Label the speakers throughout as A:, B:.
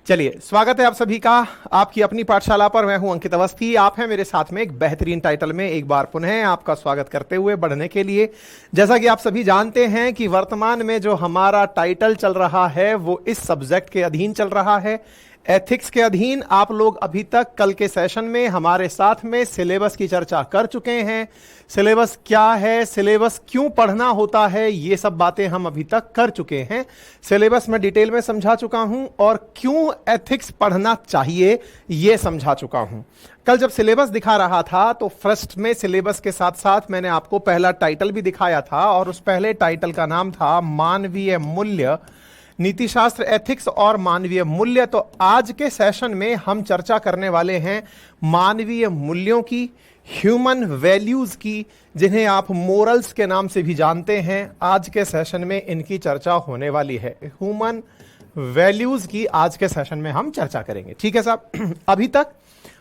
A: चलिए, स्वागत है आप सभी का आपकी अपनी पाठशाला पर। मैं हूं अंकित अवस्थी, आप हैं मेरे साथ में एक बेहतरीन टाइटल में। एक बार पुनः आपका स्वागत करते हुए बढ़ने के लिए, जैसा कि आप सभी जानते हैं कि वर्तमान में जो हमारा टाइटल चल रहा है वो इस सब्जेक्ट के अधीन चल रहा है, एथिक्स के अधीन। आप लोग अभी तक कल के सेशन में हमारे साथ में सिलेबस की चर्चा कर चुके हैं। सिलेबस क्या है, सिलेबस क्यों पढ़ना होता है, ये सब बातें हम अभी तक कर चुके हैं। सिलेबस में डिटेल में समझा चुका हूं और क्यों एथिक्स पढ़ना चाहिए ये समझा चुका हूं। कल जब सिलेबस दिखा रहा था तो फर्स्ट में सिलेबस के साथ साथ मैंने आपको पहला टाइटल भी दिखाया था और उस पहले टाइटल का नाम था मानवीय मूल्य, नीतिशास्त्र, एथिक्स और मानवीय मूल्य। तो आज के सेशन में हम चर्चा करने वाले हैं मानवीय मूल्यों की, ह्यूमन वैल्यूज की, जिन्हें आप मोरल्स के नाम से भी जानते हैं। आज के सेशन में इनकी चर्चा होने वाली है। ह्यूमन वैल्यूज की आज के सेशन में हम चर्चा करेंगे। ठीक है साहब, अभी तक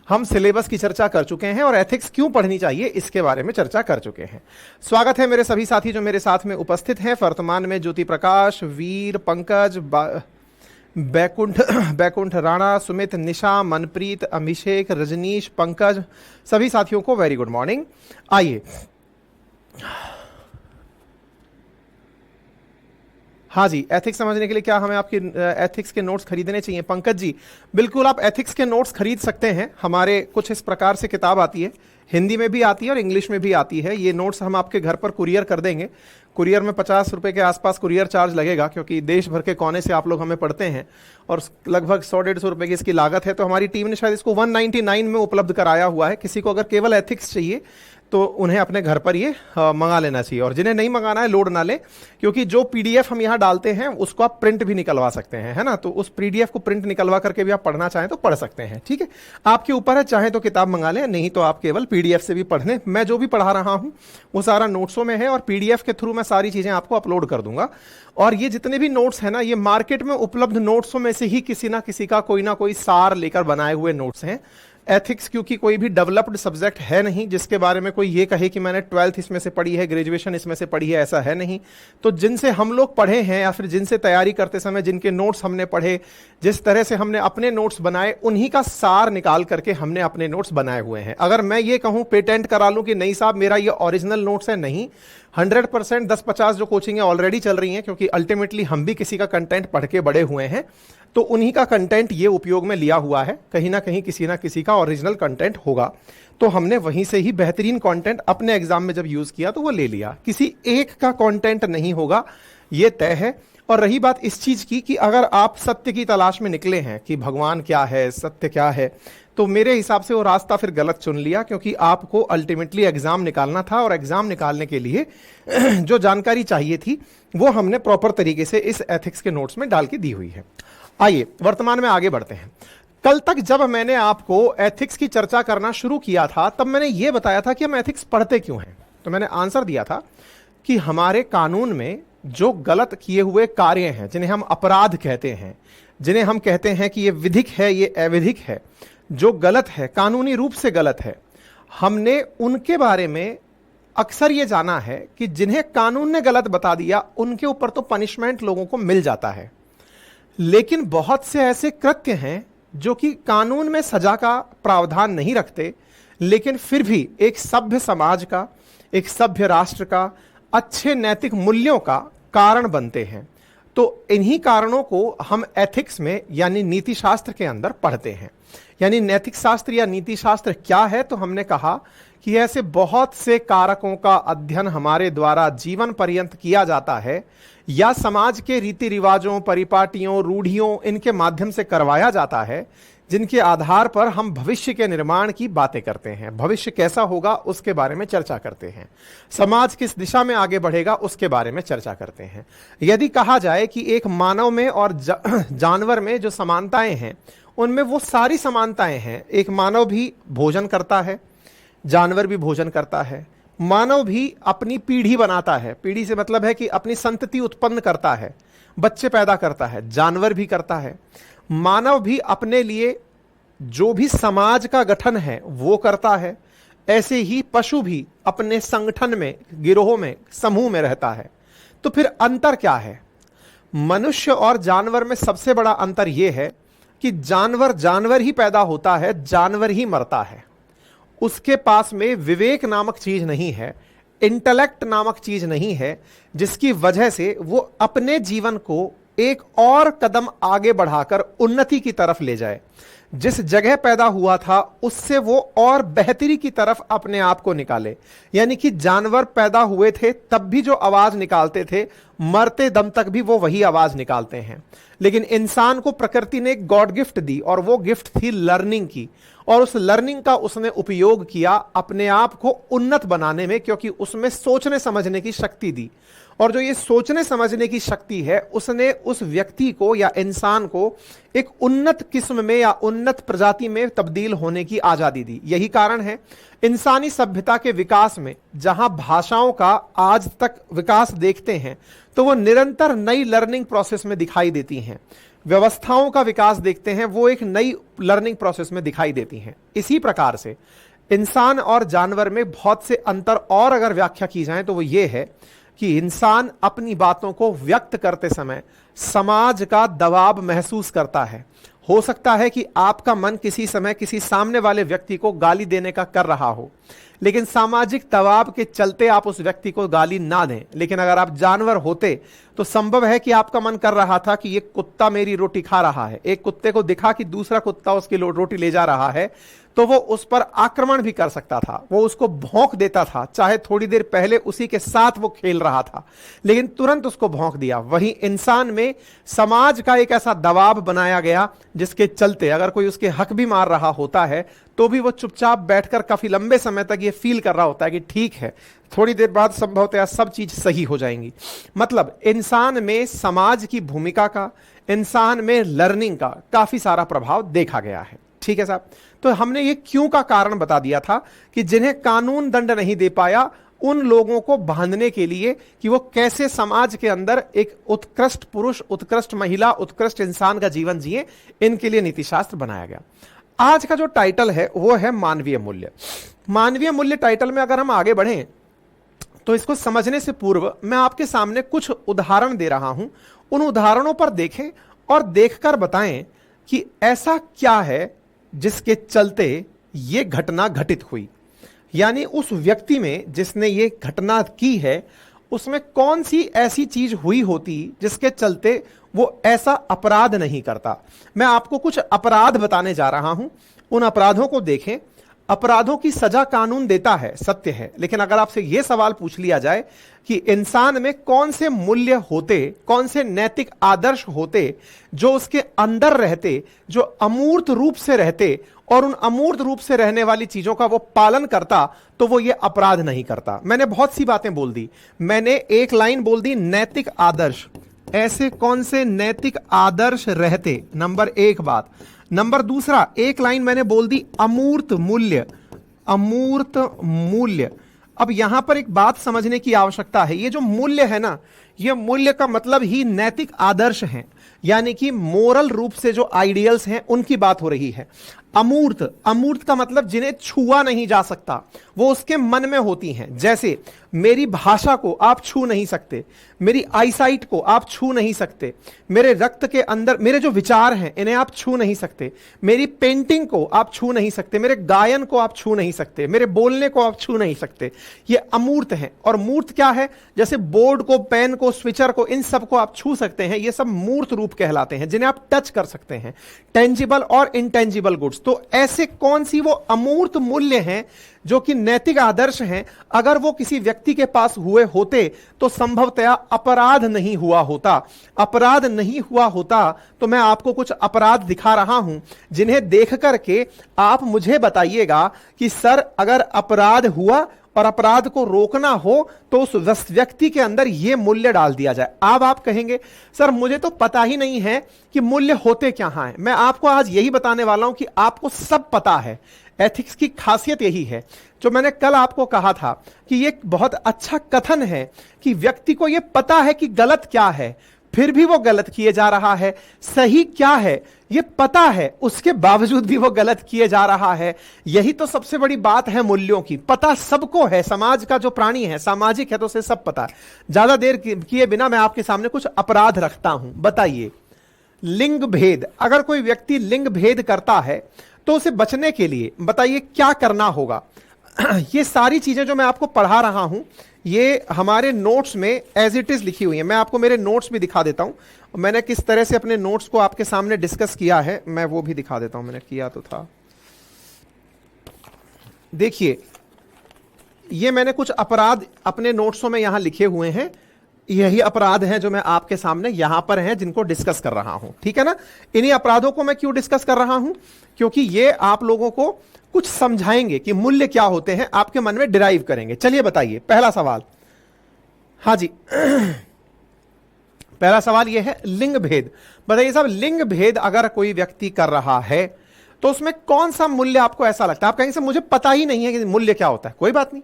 A: हम सिलेबस की चर्चा कर चुके हैं और एथिक्स क्यों पढ़नी चाहिए इसके बारे में चर्चा कर चुके हैं। स्वागत है मेरे सभी साथी जो मेरे साथ में उपस्थित हैं वर्तमान में। ज्योति प्रकाश, वीर, पंकज, बैकुंठ राणा, सुमित, निशा, मनप्रीत, अभिषेक, रजनीश, पंकज, सभी साथियों को वेरी गुड मॉर्निंग। आइए, हाँ जी, एथिक्स समझने के लिए क्या हमें आपके एथिक्स के नोट्स खरीदने चाहिए? पंकज जी, बिल्कुल आप एथिक्स के नोट्स खरीद सकते हैं। हमारे कुछ इस प्रकार से किताब आती है, हिंदी में भी आती है और इंग्लिश में भी आती है। ये नोट्स हम आपके घर पर कुरियर कर देंगे। कुरियर में 50 रुपए के आसपास कुरियर चार्ज लगेगा, क्योंकि देश भर के कोने से आप लोग हमें पढ़ते हैं और लगभग 100-150 रुपए की इसकी लागत है। तो हमारी टीम ने शायद इसको 199 में उपलब्ध कराया हुआ है। किसी को अगर केवल एथिक्स चाहिए तो उन्हें अपने घर पर ये मंगा लेना चाहिए, और जिन्हें नहीं मंगाना है लोड ना ले, क्योंकि जो पीडीएफ हम यहाँ डालते हैं उसको आप प्रिंट भी निकलवा सकते हैं, है ना। तो उस पीडीएफ को प्रिंट निकलवा करके भी आप पढ़ना चाहें तो पढ़ सकते हैं। ठीक है, आपके ऊपर है, चाहे तो किताब मंगा लें, नहीं तो आप केवल पीडीएफ से भी पढ़ लें। मैं जो भी पढ़ा रहा हूँ वो सारा नोट्सों में है और पीडीएफ के थ्रू मैं सारी चीजें आपको अपलोड कर दूंगा। और ये जितने भी नोट्स हैं ना, ये मार्केट में उपलब्ध नोट्सों में से ही किसी ना किसी का कोई ना कोई सार लेकर बनाए हुए नोट्स हैं। एथिक्स क्योंकि कोई भी डेवलप्ड सब्जेक्ट है नहीं जिसके बारे में कोई ये कहे कि मैंने 12th इसमें से पढ़ी है, ग्रेजुएशन इसमें से पढ़ी है, ऐसा है नहीं। तो जिनसे हम लोग पढ़े हैं या फिर जिनसे तैयारी करते समय जिनके नोट्स हमने पढ़े, जिस तरह से हमने अपने नोट्स बनाए, उन्हीं का सार निकाल करके हमने अपने नोट्स बनाए हुए हैं। अगर मैं ये कहूं, पेटेंट करा लूं कि नहीं साहब मेरा ये ओरिजिनल नोट्स है, नहीं। 100% 10-50 जो कोचिंग है ऑलरेडी चल रही हैं, क्योंकि अल्टीमेटली हम भी किसी का कंटेंट पढ़ के बड़े हुए हैं, तो उन्हीं का कंटेंट ये उपयोग में लिया हुआ है। कहीं ना कहीं किसी ना किसी का ओरिजिनल कंटेंट होगा, तो हमने वहीं से ही बेहतरीन कंटेंट अपने एग्जाम में जब यूज किया तो वो ले लिया। किसी एक का कंटेंट नहीं होगा, ये तय है। और रही बात इस चीज की कि अगर आप सत्य की तलाश में निकले हैं कि भगवान क्या है, सत्य क्या है, तो मेरे हिसाब से वो रास्ता फिर गलत चुन लिया, क्योंकि आपको अल्टीमेटली एग्जाम निकालना था और एग्जाम निकालने के लिए जो जानकारी चाहिए थी वो हमने प्रॉपर तरीके से इस एथिक्स के नोट्स में डाल के दी हुई है। आइए वर्तमान में आगे बढ़ते हैं। कल तक जब मैंने आपको एथिक्स की चर्चा करना शुरू किया था तब मैंने यह बताया था कि हम एथिक्स पढ़ते क्यों हैं। तो मैंने आंसर दिया था कि हमारे कानून में जो गलत किए हुए कार्य हैं, जिन्हें हम अपराध कहते हैं, जिन्हें हम कहते हैं कि ये विधिक है, ये अविधिक है, जो गलत है, कानूनी रूप से गलत है, हमने उनके बारे में अक्सर ये जाना है कि जिन्हें कानून ने गलत बता दिया उनके ऊपर तो पनिशमेंट लोगों को मिल जाता है। लेकिन बहुत से ऐसे कृत्य हैं जो कि कानून में सजा का प्रावधान नहीं रखते, लेकिन फिर भी एक सभ्य समाज का, एक सभ्य राष्ट्र का, अच्छे नैतिक मूल्यों का कारण बनते हैं। तो इन्हीं कारणों को हम एथिक्स में यानी नीति शास्त्र के अंदर पढ़ते हैं। यानी नैतिक शास्त्र या नीति शास्त्र क्या है? तो हमने कहा कि ऐसे बहुत से कारकों का अध्ययन हमारे द्वारा जीवन पर्यंत किया जाता है, या समाज के रीति रिवाजों, परिपाटियों, रूढ़ियों, इनके माध्यम से करवाया जाता है, जिनके आधार पर हम भविष्य के निर्माण की बातें करते हैं। भविष्य कैसा होगा उसके बारे में चर्चा करते हैं, समाज किस दिशा में आगे बढ़ेगा उसके बारे में चर्चा करते हैं। यदि कहा जाए कि एक मानव में और जानवर में जो समानताएं हैं, उनमें वो सारी समानताएं हैं। एक मानव भी भोजन करता है, जानवर भी भोजन करता है, मानव भी अपनी पीढ़ी बनाता है, पीढ़ी से मतलब है कि अपनी संतति उत्पन्न करता है, बच्चे पैदा करता है, जानवर भी करता है। मानव भी अपने लिए जो भी समाज का गठन है वो करता है। ऐसे ही पशु भी अपने संगठन में, गिरोह में, समूह में रहता है। तो फिर अंतर क्या है? मनुष्य और जानवर में सबसे बड़ा अंतर यह है कि जानवर जानवर ही पैदा होता है, जानवर ही मरता है। उसके पास में विवेक नामक चीज नहीं है, इंटेलेक्ट नामक चीज नहीं है, जिसकी वजह से वो अपने जीवन को एक और कदम आगे बढ़ाकर उन्नति की तरफ ले जाए। जिस जगह पैदा हुआ था उससे वो और बेहतरी की तरफ अपने आप को निकाले। यानी कि जानवर पैदा हुए थे तब भी जो आवाज निकालते थे, मरते दम तक भी वो वही आवाज निकालते हैं। लेकिन इंसान को प्रकृति ने एक गॉड गिफ्ट दी, और वो गिफ्ट थी लर्निंग की, और उस लर्निंग का उसने उपयोग किया अपने आप को उन्नत बनाने में, क्योंकि उसमें सोचने समझने की शक्ति दी। और जो ये सोचने समझने की शक्ति है, उसने उस व्यक्ति को या इंसान को एक उन्नत किस्म में या उन्नत प्रजाति में तब्दील होने की आजादी दी। यही कारण है इंसानी सभ्यता के विकास में, जहां भाषाओं का आज तक विकास देखते हैं तो वो निरंतर नई लर्निंग प्रोसेस में दिखाई देती हैं। व्यवस्थाओं का विकास देखते हैं, वो एक नई लर्निंग प्रोसेस में दिखाई देती हैं। इसी प्रकार से इंसान और जानवर में बहुत से अंतर और अगर व्याख्या की जाए तो वो ये है कि इंसान अपनी बातों को व्यक्त करते समय समाज का दबाव महसूस करता है। हो सकता है कि आपका मन किसी समय किसी सामने वाले व्यक्ति को गाली देने का कर रहा हो, लेकिन सामाजिक दबाव के चलते आप उस व्यक्ति को गाली ना दें। लेकिन अगर आप जानवर होते तो संभव है कि आपका मन कर रहा था कि ये कुत्ता मेरी रोटी खा रहा है, एक कुत्ते को दिखा कि दूसरा कुत्ता उसकी रोटी ले जा रहा है, तो वो उस पर आक्रमण भी कर सकता था, वो उसको भौंक देता था, चाहे थोड़ी देर पहले उसी के साथ वो खेल रहा था, लेकिन तुरंत उसको भौंक दिया। वहीं इंसान में समाज का एक ऐसा दबाव बनाया गया जिसके चलते अगर कोई उसके हक भी मार रहा होता है तो भी वो चुपचाप बैठकर काफी लंबे समय तक ये फील कर रहा होता है कि ठीक है, थोड़ी देर बाद संभवतः सब चीज सही हो जाएंगी। मतलब इंसान में समाज की भूमिका का, इंसान में लर्निंग का काफी सारा प्रभाव देखा गया है। ठीक है साहब, तो हमने ये क्यों का कारण बता दिया था कि जिन्हें कानून दंड नहीं दे पाया उन लोगों को बांधने के लिए कि वो कैसे समाज के अंदर एक उत्कृष्ट पुरुष, उत्कृष्ट महिला, उत्कृष्ट इंसान का जीवन जिए, इनके लिए नीतिशास्त्र बनाया गया। आज का जो टाइटल है वो है मानवीय मूल्य। मानवीय मूल्य टाइटल में अगर हम आगे बढ़ें तो इसको समझने से पूर्व मैं आपके सामने कुछ उदाहरण दे रहा हूं। उन उदाहरणों पर देखें और देखकर बताएं कि ऐसा क्या है जिसके चलते ये घटना घटित हुई। यानी उस व्यक्ति में जिसने ये घटना की है उसमें कौन सी ऐसी चीज हुई होती जिसके चलते वो ऐसा अपराध नहीं करता। मैं आपको कुछ अपराध बताने जा रहा हूं, उन अपराधों को देखें। अपराधों की सजा कानून देता है, सत्य है, लेकिन अगर आपसे यह सवाल पूछ लिया जाए कि इंसान में कौन से मूल्य होते, कौन से नैतिक आदर्श होते जो उसके अंदर रहते, जो अमूर्त रूप से रहते और उन अमूर्त रूप से रहने वाली चीजों का वो पालन करता, तो वो ये अपराध नहीं करता। मैंने बहुत सी बातें बोल दी। मैंने एक लाइन बोल दी नैतिक आदर्श। ऐसे कौन से नैतिक आदर्श रहते, नंबर एक बात। नंबर दूसरा, एक लाइन मैंने बोल दी अमूर्त मूल्य। अमूर्त मूल्य। अब यहां पर एक बात समझने की आवश्यकता है। ये जो मूल्य है ना, ये मूल्य का मतलब ही नैतिक आदर्श हैं, यानी कि मोरल रूप से जो आइडियल्स हैं उनकी बात हो रही है। अमूर्त, अमूर्त का मतलब जिन्हें छुआ नहीं जा सकता, वो उसके मन में होती हैं। जैसे मेरी भाषा को आप छू नहीं सकते, मेरी आईसाइट को आप छू नहीं सकते, मेरे रक्त के अंदर मेरे जो विचार हैं इन्हें आप छू नहीं सकते, मेरी पेंटिंग को आप छू नहीं सकते, मेरे गायन को आप छू नहीं सकते, मेरे बोलने को आप छू नहीं सकते। ये अमूर्त हैं। और मूर्त क्या है? जैसे बोर्ड को, पेन को, स्विचर को, इन सब को आप छू सकते हैं। ये सब मूर्त रूप कहलाते हैं, जिन्हें आप टच कर सकते हैं। टेंजिबल और इनटेंजिबल गुड्स। तो ऐसे कौन सी वो अमूर्त मूल्य हैं जो कि नैतिक आदर्श हैं, अगर वो किसी व्यक्ति के पास हुए होते तो संभवतया अपराध नहीं हुआ होता। अपराध नहीं हुआ होता तो मैं आपको कुछ अपराध दिखा रहा हूं जिन्हें देख करके आप मुझे बताइएगा कि सर अगर अपराध हुआ और अपराध को रोकना हो तो उस व्यक्ति के अंदर यह मूल्य डाल दिया जाए। अब आप कहेंगे सर मुझे तो पता ही नहीं है कि मूल्य होते क्या हैं। मैं आपको आज यही बताने वाला हूं कि आपको सब पता है। एथिक्स की खासियत यही है, जो मैंने कल आपको कहा था कि यह बहुत अच्छा कथन है कि व्यक्ति को यह पता है कि गलत क्या है, फिर भी वो गलत किए जा रहा है। सही क्या है ये पता है, उसके बावजूद भी वो गलत किए जा रहा है। यही तो सबसे बड़ी बात है मूल्यों की। पता सबको है, समाज का जो प्राणी है सामाजिक है तो उसे सब पता है। ज्यादा देर किए बिना मैं आपके सामने कुछ अपराध रखता हूं। बताइए लिंग भेद, अगर कोई व्यक्ति लिंग भेद करता है तो उसे बचने के लिए बताइए क्या करना होगा। ये सारी चीजें जो मैं आपको पढ़ा रहा हूं ये हमारे नोट्स में एज इट इज लिखी हुई है। मैं आपको मेरे नोट्स भी दिखा देता हूं, मैंने किस तरह से अपने नोट्स को आपके सामने डिस्कस किया है, मैं वो भी दिखा देता हूं। मैंने किया तो था, देखिए ये मैंने कुछ अपराध अपने नोट्सों में यहां लिखे हुए हैं, यही अपराध हैं जो मैं आपके सामने यहां पर हैं जिनको डिस्कस कर रहा हूं, ठीक है ना। इन्हीं अपराधों को मैं क्यों डिस्कस कर रहा हूं, क्योंकि ये आप लोगों को कुछ समझाएंगे कि मूल्य क्या होते हैं, आपके मन में डिराइव करेंगे। चलिए बताइए पहला सवाल। हाँ जी, पहला सवाल यह है लिंग भेद। बताइए साहब, लिंग भेद अगर कोई व्यक्ति कर रहा है तो उसमें कौन सा मूल्य आपको ऐसा लगता है, आप कहेंगे सर मुझे पता ही नहीं है कि मूल्य क्या होता है। कोई बात नहीं,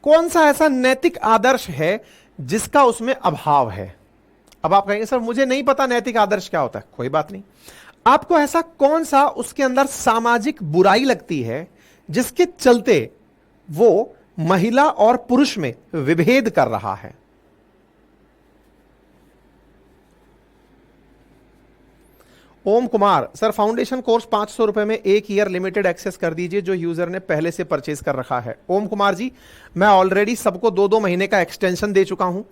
A: कौन सा ऐसा नैतिक आदर्श है जिसका उसमें अभाव है। अब आप कहेंगे सर मुझे नहीं पता नैतिक आदर्श क्या होता है। कोई बात नहीं, आपको ऐसा कौन सा उसके अंदर सामाजिक बुराई लगती है जिसके चलते वो महिला और पुरुष में विभेद कर रहा है। ओम कुमार सर, फाउंडेशन कोर्स 500 रुपए में 1 ईयर लिमिटेड एक्सेस कर दीजिए जो यूजर ने पहले से परचेज कर रखा है। ओम कुमार जी, मैं ऑलरेडी सबको 2-2 महीने का एक्सटेंशन दे चुका हूं।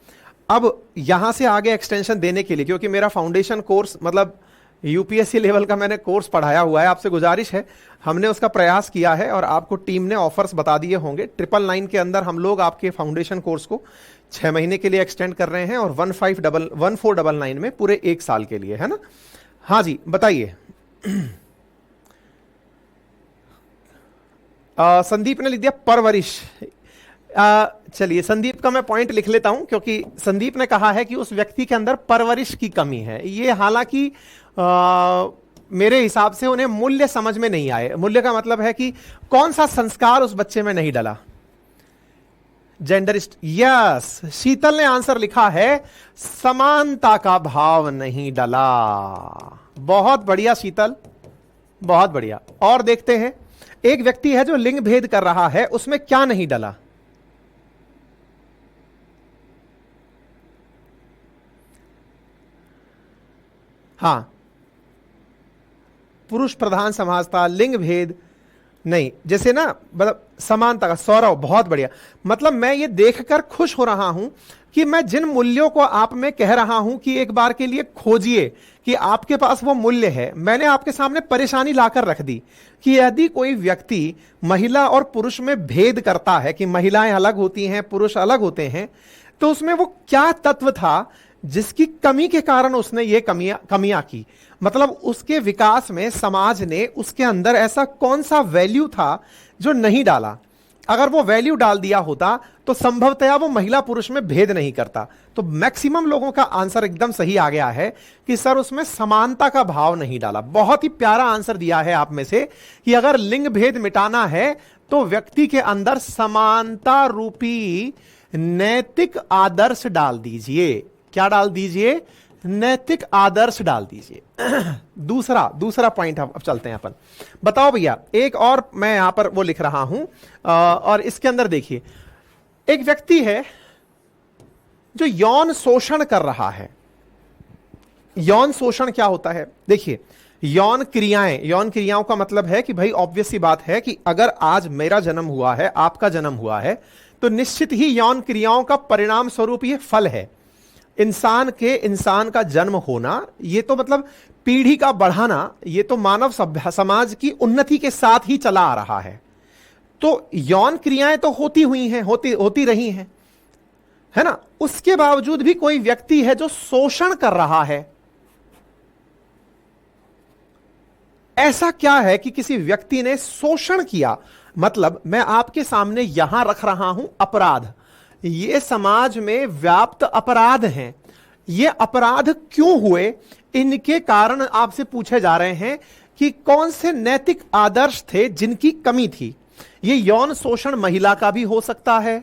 A: अब यहां से आगे एक्सटेंशन देने के लिए, क्योंकि मेरा फाउंडेशन कोर्स मतलब यूपीएससी लेवल का मैंने कोर्स पढ़ाया हुआ है, आपसे गुजारिश है, हमने उसका प्रयास किया है और आपको टीम ने ऑफर्स बता दिए होंगे। 999 के अंदर हम लोग आपके फाउंडेशन कोर्स को 6 महीने के लिए एक्सटेंड कर रहे हैं और 1499 में पूरे 1 साल के लिए, है ना। हाँ जी बताइए। संदीप ने लिख दिया परवरिश। चलिए संदीप का मैं पॉइंट लिख लेता हूं, क्योंकि संदीप ने कहा है कि उस व्यक्ति के अंदर परवरिश की कमी है। ये हालांकि मेरे हिसाब से उन्हें मूल्य समझ में नहीं आए। मूल्य का मतलब है कि कौन सा संस्कार उस बच्चे में नहीं डला। जेंडरिस्ट, यस, शीतल ने आंसर लिखा है समानता का भाव नहीं डला। बहुत बढ़िया शीतल, बहुत बढ़िया। और देखते हैं, एक व्यक्ति है जो लिंग भेद कर रहा है, उसमें क्या नहीं डला। हां, पुरुष प्रधान समाज था, लिंग भेद नहीं, जैसे ना मतलब समानता का। सौरव, बहुत बढ़िया। मतलब मैं ये देखकर खुश हो रहा हूं कि मैं जिन मूल्यों को आप में कह रहा हूं कि एक बार के लिए खोजिए कि आपके पास वो मूल्य है, मैंने आपके सामने परेशानी लाकर रख दी कि यदि कोई व्यक्ति महिला और पुरुष में भेद करता है कि महिलाएं अलग होती हैं, पुरुष अलग होते हैं, तो उसमें वो क्या तत्व था जिसकी कमी के कारण उसने ये कमियां की। मतलब उसके विकास में समाज ने उसके अंदर ऐसा कौन सा वैल्यू था जो नहीं डाला। अगर वो वैल्यू डाल दिया होता तो संभवतया वो महिला पुरुष में भेद नहीं करता। तो मैक्सिमम लोगों का आंसर एकदम सही आ गया है कि सर उसमें समानता का भाव नहीं डाला। बहुत ही प्यारा आंसर दिया है आप में से कि अगर लिंग भेद मिटाना है तो व्यक्ति के अंदर समानता रूपी नैतिक आदर्श डाल दीजिए। क्या डाल दीजिए? नैतिक आदर्श डाल दीजिए। दूसरा पॉइंट अब चलते हैं अपन। बताओ भैया, एक और मैं यहां पर वो लिख रहा हूं और इसके अंदर देखिए, एक व्यक्ति है जो यौन शोषण कर रहा है। यौन शोषण क्या होता है? देखिए, यौन क्रियाओं का मतलब है कि भाई ऑब्वियस सी बात है कि अगर आज मेरा जन्म हुआ है, आपका जन्म हुआ है, तो निश्चित ही यौन क्रियाओं का परिणाम स्वरूप ये फल है। इंसान का जन्म होना, ये तो मतलब पीढ़ी का बढ़ाना, ये तो मानव समाज की उन्नति के साथ ही चला आ रहा है। तो यौन क्रियाएं तो होती हुई हैं, होती रही हैं, है ना। उसके बावजूद भी कोई व्यक्ति है जो शोषण कर रहा है। ऐसा क्या है कि किसी व्यक्ति ने शोषण किया? मतलब मैं आपके सामने यहां रख रहा हूं अपराध। ये समाज में व्याप्त अपराध हैं। ये अपराध क्यों हुए, इनके कारण आपसे पूछे जा रहे हैं कि कौन से नैतिक आदर्श थे जिनकी कमी थी। ये यौन शोषण महिला का भी हो सकता है,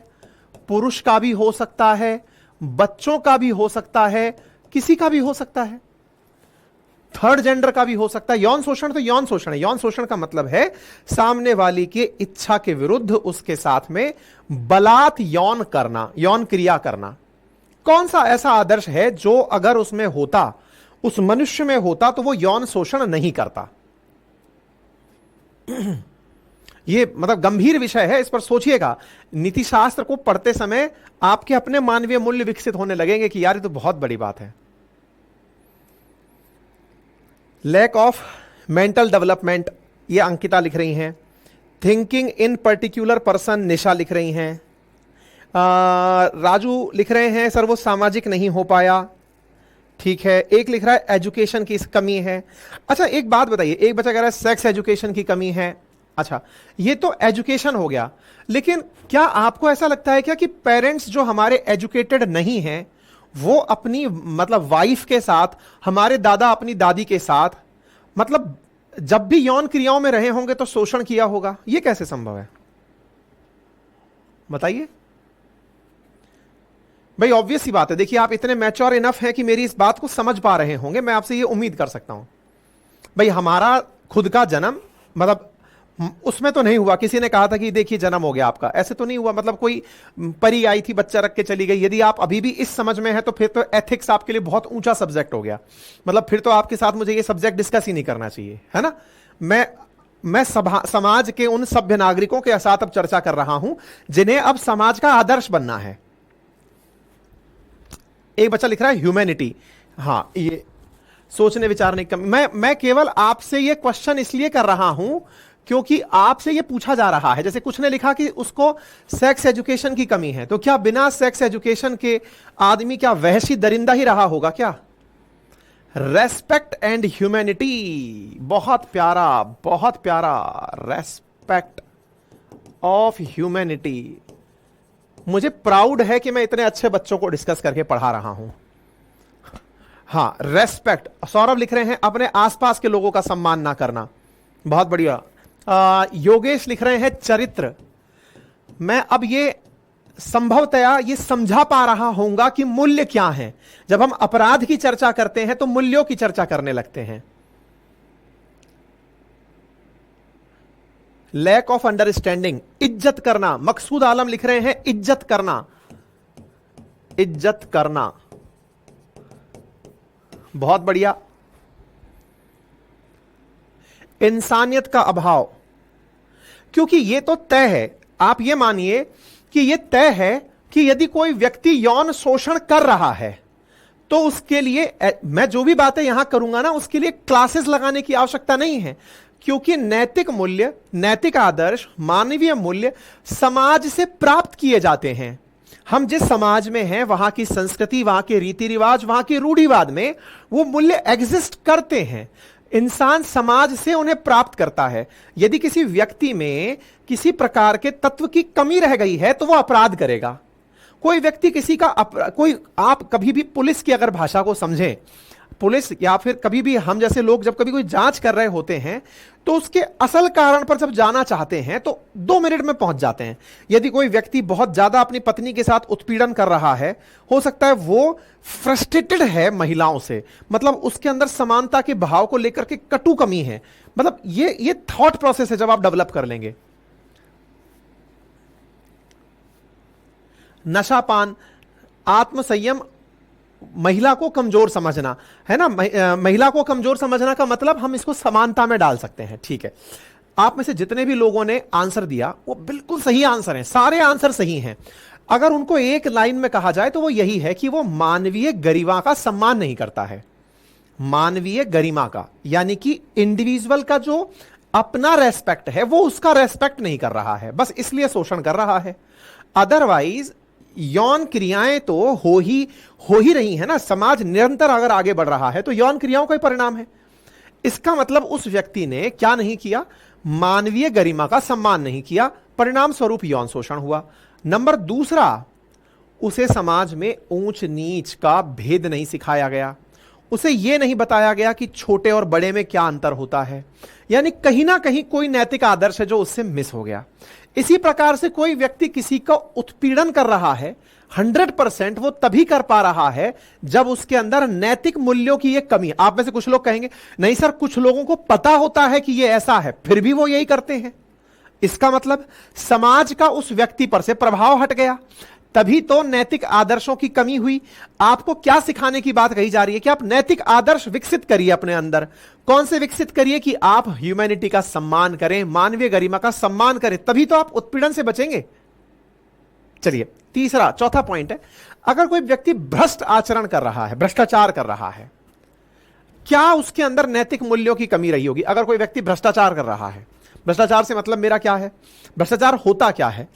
A: पुरुष का भी हो सकता है, बच्चों का भी हो सकता है, किसी का भी हो सकता है, थर्ड जेंडर का भी हो सकता है। यौन शोषण तो यौन शोषण है। यौन शोषण का मतलब है सामने वाली की इच्छा के विरुद्ध उसके साथ में बलात् यौन करना, यौन क्रिया करना। कौन सा ऐसा आदर्श है जो अगर उसमें होता, उस मनुष्य में होता तो वो यौन शोषण नहीं करता। ये मतलब गंभीर विषय है, इस पर सोचिएगा। नीति शास्त्र को पढ़ते समय आपके अपने मानवीय मूल्य विकसित होने लगेंगे कि यार ये तो बहुत बड़ी बात है। लैक ऑफ मेंटल डेवलपमेंट, ये अंकिता लिख रही हैं। थिंकिंग इन पर्टिकुलर पर्सन, निशा लिख रही हैं। राजू लिख रहे हैं सर वो सामाजिक नहीं हो पाया। ठीक है। एक लिख रहा है एजुकेशन की कमी है। अच्छा एक बात बताइए, एक बच्चा कह रहा है सेक्स एजुकेशन की कमी है। अच्छा ये तो एजुकेशन हो गया, लेकिन क्या आपको ऐसा लगता है क्या कि पेरेंट्स जो हमारे एजुकेटेड नहीं हैं वो अपनी मतलब वाइफ के साथ, हमारे दादा अपनी दादी के साथ, मतलब जब भी यौन क्रियाओं में रहे होंगे तो शोषण किया होगा? ये कैसे संभव है बताइए भाई। ऑब्वियस ही बात है। देखिए आप इतने मैच्योर इनफ हैं कि मेरी इस बात को समझ पा रहे होंगे, मैं आपसे ये उम्मीद कर सकता हूं। भाई हमारा खुद का जन्म मतलब उसमें तो नहीं हुआ, किसी ने कहा था कि देखिए जन्म हो गया आपका, ऐसे तो नहीं हुआ। मतलब कोई परी आई थी बच्चा रख के चली गई। यदि आप अभी भी इस समझ में है तो फिर तो एथिक्स आपके लिए बहुत ऊंचा सब्जेक्ट हो गया। मतलब फिर तो आपके साथ मुझे ये सब्जेक्ट डिस्कस ही नहीं करना चाहिए, है ना। मैं समाज के उन सभ्य नागरिकों के साथ अब चर्चा कर रहा हूं जिन्हें अब समाज का आदर्श बनना है। एक बच्चा लिख रहा है ह्यूमैनिटी। हां ये सोचने विचारने की कमी। मैं केवल आपसे ये क्वेश्चन इसलिए कर रहा हूं क्योंकि आपसे ये पूछा जा रहा है। जैसे कुछ ने लिखा कि उसको सेक्स एजुकेशन की कमी है, तो क्या बिना सेक्स एजुकेशन के आदमी क्या वहशी दरिंदा ही रहा होगा क्या? रेस्पेक्ट एंड ह्यूमैनिटी, बहुत प्यारा रेस्पेक्ट ऑफ ह्यूमैनिटी। मुझे प्राउड है कि मैं इतने अच्छे बच्चों को डिस्कस करके पढ़ा रहा हूं। हां रेस्पेक्ट। सौरभ लिख रहे हैं अपने आसपास के लोगों का सम्मान ना करना, बहुत बढ़िया। योगेश लिख रहे हैं चरित्र। मैं अब ये संभवतया ये समझा पा रहा होऊंगा कि मूल्य क्या है। जब हम अपराध की चर्चा करते हैं तो मूल्यों की चर्चा करने लगते हैं। लैक ऑफ अंडरस्टैंडिंग, इज्जत करना। मकसूद आलम लिख रहे हैं इज्जत करना, बहुत बढ़िया। इंसानियत का अभाव, क्योंकि यह तो तय है, आप यह मानिए कि यह तय है कि यदि कोई व्यक्ति यौन शोषण कर रहा है तो उसके लिए मैं जो भी बातें यहां करूंगा ना उसके लिए क्लासेस लगाने की आवश्यकता नहीं है, क्योंकि नैतिक मूल्य, नैतिक आदर्श, मानवीय मूल्य समाज से प्राप्त किए जाते हैं। हम जिस समाज में हैं वहां की संस्कृति, वहां के रीति रिवाज, वहां के रूढ़िवाद में वो मूल्य एग्जिस्ट करते हैं। इंसान समाज से उन्हें प्राप्त करता है। यदि किसी व्यक्ति में किसी प्रकार के तत्व की कमी रह गई है तो वो अपराध करेगा। कोई व्यक्ति किसी का आप कभी भी पुलिस की अगर भाषा को समझें, पुलिस या फिर कभी भी हम जैसे लोग जब कभी कोई जांच कर रहे होते हैं तो उसके असल कारण पर जब जाना चाहते हैं तो 2 मिनट में पहुंच जाते हैं। यदि कोई व्यक्ति बहुत ज्यादा अपनी पत्नी के साथ उत्पीड़न कर रहा है, हो सकता है वो फ्रस्ट्रेटेड है महिलाओं से, मतलब उसके अंदर समानता के भाव को लेकर के कटु कमी है। मतलब ये थॉट प्रोसेस है जब आप डेवलप कर लेंगे। नशापान, आत्मसंयम, महिला को कमजोर समझना, है ना। महिला को कमजोर समझना का मतलब हम इसको समानता में डाल सकते हैं। ठीक है, आप में से जितने भी लोगों ने आंसर दिया वो बिल्कुल सही आंसर हैं, सारे आंसर सही हैं। अगर उनको एक लाइन में कहा जाए तो वो यही है कि वो मानवीय गरिमा का सम्मान नहीं करता है। मानवीय गरिमा का यानी कि इंडिविजुअल का जो अपना रेस्पेक्ट है वो उसका रेस्पेक्ट नहीं कर रहा है, बस इसलिए शोषण कर रहा है। अदरवाइज यौन क्रियाएं तो हो ही रही है ना। समाज निरंतर अगर आगे बढ़ रहा है तो यौन क्रियाओं का ही परिणाम है। इसका मतलब उस व्यक्ति ने क्या नहीं किया, मानवीय गरिमा का सम्मान नहीं किया, परिणाम स्वरूप यौन शोषण हुआ। नंबर दूसरा, उसे समाज में ऊंच नीच का भेद नहीं सिखाया गया, उसे यह नहीं बताया गया कि छोटे और बड़े में क्या अंतर होता है। यानी कहीं ना कहीं कोई नैतिक आदर्श है जो उससे मिस हो गया। इसी प्रकार से कोई व्यक्ति किसी का उत्पीड़न कर रहा है, 100% वो तभी कर पा रहा है जब उसके अंदर नैतिक मूल्यों की एक कमी। आप में से कुछ लोग कहेंगे नहीं सर, कुछ लोगों को पता होता है कि ये ऐसा है फिर भी वो यही करते हैं। इसका मतलब समाज का उस व्यक्ति पर से प्रभाव हट गया। तभी तो नैतिक आदर्शों की कमी हुई। आपको क्या सिखाने की बात कही जा रही है कि आप नैतिक आदर्श विकसित करिए अपने अंदर। कौन से विकसित करिए? कि आप ह्यूमैनिटी का सम्मान करें, मानवीय गरिमा का सम्मान करें, तभी तो आप उत्पीड़न से बचेंगे। चलिए चौथा पॉइंट है, अगर कोई व्यक्ति भ्रष्ट आचरण कर रहा है, भ्रष्टाचार कर रहा है, क्या उसके अंदर नैतिक मूल्यों की कमी रही होगी? अगर कोई व्यक्ति भ्रष्टाचार कर रहा है, भ्रष्टाचार से मतलब मेरा क्या है? भ्रष्टाचार होता क्या है?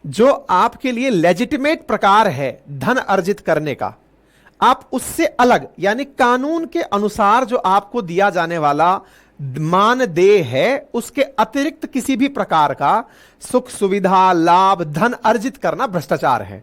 A: जो आपके लिए लेजिटिमेट प्रकार है धन अर्जित करने का, आप उससे अलग, यानी कानून के अनुसार जो आपको दिया जाने वाला मानदेय है, उसके अतिरिक्त किसी भी प्रकार का सुख सुविधा लाभ धन अर्जित करना भ्रष्टाचार है।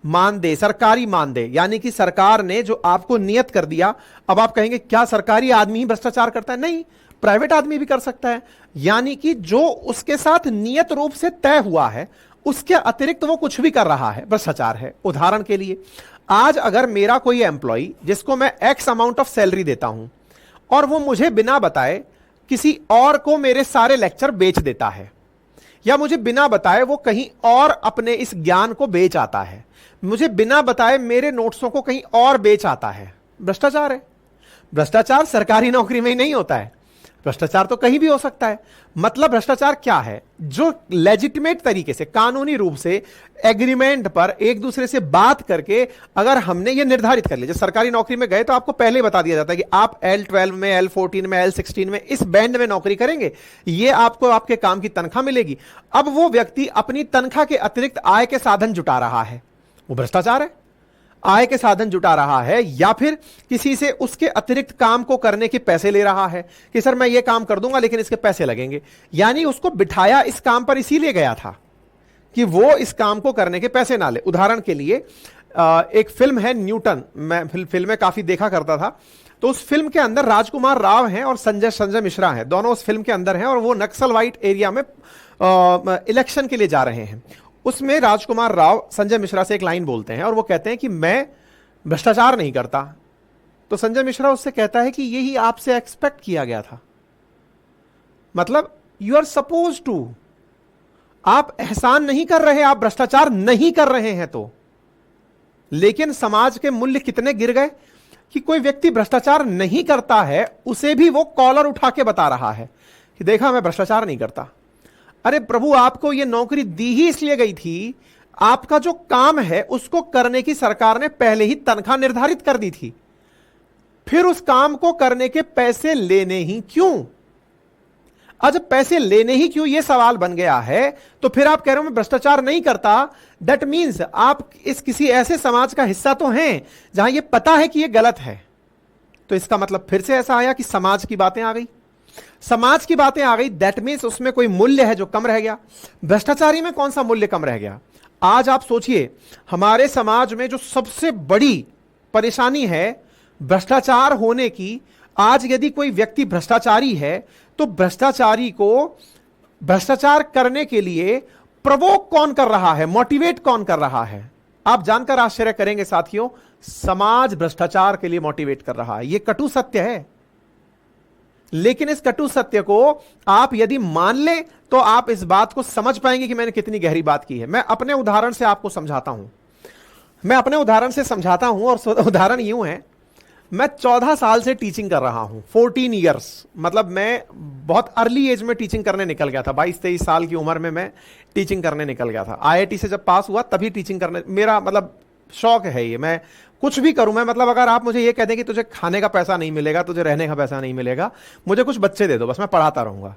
A: मानदेय, सरकारी मानदेय, यानी कि सरकार ने जो आपको नियत कर दिया। अब आप कहेंगे क्या सरकारी आदमी ही भ्रष्टाचार करता है? नहीं, प्राइवेट आदमी भी कर सकता है। यानी कि जो उसके साथ नियत रूप से तय हुआ है, उसके अतिरिक्त वो कुछ भी कर रहा है, भ्रष्टाचार है। उदाहरण के लिए, आज अगर मेरा कोई एम्प्लॉय जिसको मैं एक्स अमाउंट ऑफ सैलरी देता हूं और वो मुझे बिना बताए किसी और को मेरे सारे लेक्चर बेच देता है, या मुझे बिना बताए वो कहीं और अपने इस ज्ञान को बेच आता है, मुझे बिना बताए मेरे नोट्सों को कहीं और बेच आता है, भ्रष्टाचार है। भ्रष्टाचार सरकारी नौकरी में ही नहीं होता है, भ्रष्टाचार तो कहीं भी हो सकता है। मतलब भ्रष्टाचार क्या है? जो लेजिटिमेट तरीके से, कानूनी रूप से एग्रीमेंट पर एक दूसरे से बात करके, अगर हमने ये निर्धारित कर लिया, जब सरकारी नौकरी में गए तो आपको पहले ही बता दिया जाता है कि आप L12 में, L14 में, L16 में इस बैंड में नौकरी करेंगे, ये आपको आपके काम की तनख्वाह मिलेगी। अब वो व्यक्ति अपनी तनख्वाह के अतिरिक्त आय के साधन जुटा रहा है, वो भ्रष्टाचार है। आय के साधन जुटा रहा है, या फिर किसी से उसके अतिरिक्त काम को करने के पैसे ले रहा है कि सर मैं ये काम कर दूंगा लेकिन इसके पैसे लगेंगे। यानी उसको बिठाया इस काम पर इसीलिए गया था कि वो इस काम को करने के पैसे ना ले। उदाहरण के लिए एक फिल्म है न्यूटन, मैं फिल्में काफी देखा करता था, तो उस फिल्म के अंदर राजकुमार राव हैं और संजय मिश्रा हैं, दोनों उस फिल्म के अंदर हैं और वो नक्सलवाइट एरिया में इलेक्शन के लिए जा रहे हैं। उसमें राजकुमार राव संजय मिश्रा से एक लाइन बोलते हैं और वो कहते हैं कि मैं भ्रष्टाचार नहीं करता। तो संजय मिश्रा उससे कहता है कि यही आपसे एक्सपेक्ट किया गया था। मतलब यू आर सपोज टू, आप एहसान नहीं कर रहे, आप भ्रष्टाचार नहीं कर रहे हैं। तो लेकिन समाज के मूल्य कितने गिर गए कि कोई व्यक्ति भ्रष्टाचार नहीं करता है, उसे भी वो कॉलर उठा के बता रहा है कि देखा मैं भ्रष्टाचार नहीं करता। अरे प्रभु, आपको यह नौकरी दी ही इसलिए गई थी, आपका जो काम है उसको करने की सरकार ने पहले ही तनख्वाह निर्धारित कर दी थी, फिर उस काम को करने के पैसे लेने ही क्यों? आज पैसे लेने ही क्यों, यह सवाल बन गया है। तो फिर आप कह रहे हो मैं भ्रष्टाचार नहीं करता, दैट मीन्स आप इस किसी ऐसे समाज का हिस्सा तो हैं जहां यह पता है कि यह गलत है। तो इसका मतलब फिर से ऐसा आया कि समाज की बातें आ गई, समाज की बातें आ गई, दैट मीन्स उसमें कोई मूल्य है जो कम रह गया। भ्रष्टाचारी में कौन सा मूल्य कम रह गया? आज आप सोचिए, हमारे समाज में जो सबसे बड़ी परेशानी है भ्रष्टाचार होने की, आज यदि कोई व्यक्ति भ्रष्टाचारी है तो भ्रष्टाचारी को भ्रष्टाचार करने के लिए प्रवोक कौन कर रहा है, मोटिवेट कौन कर रहा है? आप जानकर आश्चर्य करेंगे साथियों, समाज भ्रष्टाचार के लिए मोटिवेट कर रहा है। यह कटु सत्य है, लेकिन इस कटु सत्य को आप यदि मान लें तो आप इस बात को समझ पाएंगे कि मैंने कितनी गहरी बात की है। मैं अपने उदाहरण से आपको समझाता हूं, और उदाहरण यूं है, मैं 14 साल से टीचिंग कर रहा हूं, 14 ईयर्स। मतलब मैं बहुत अर्ली एज में टीचिंग करने निकल गया था, 22-23 साल की उम्र में मैं टीचिंग करने निकल गया था। IIT से जब पास हुआ तभी टीचिंग करने, मेरा मतलब शौक है ये, मैं कुछ भी करूं। मैं मतलब अगर आप मुझे ये कह दें कि तुझे खाने का पैसा नहीं मिलेगा, तुझे रहने का पैसा नहीं मिलेगा, मुझे कुछ बच्चे दे दो, बस मैं पढ़ाता रहूंगा।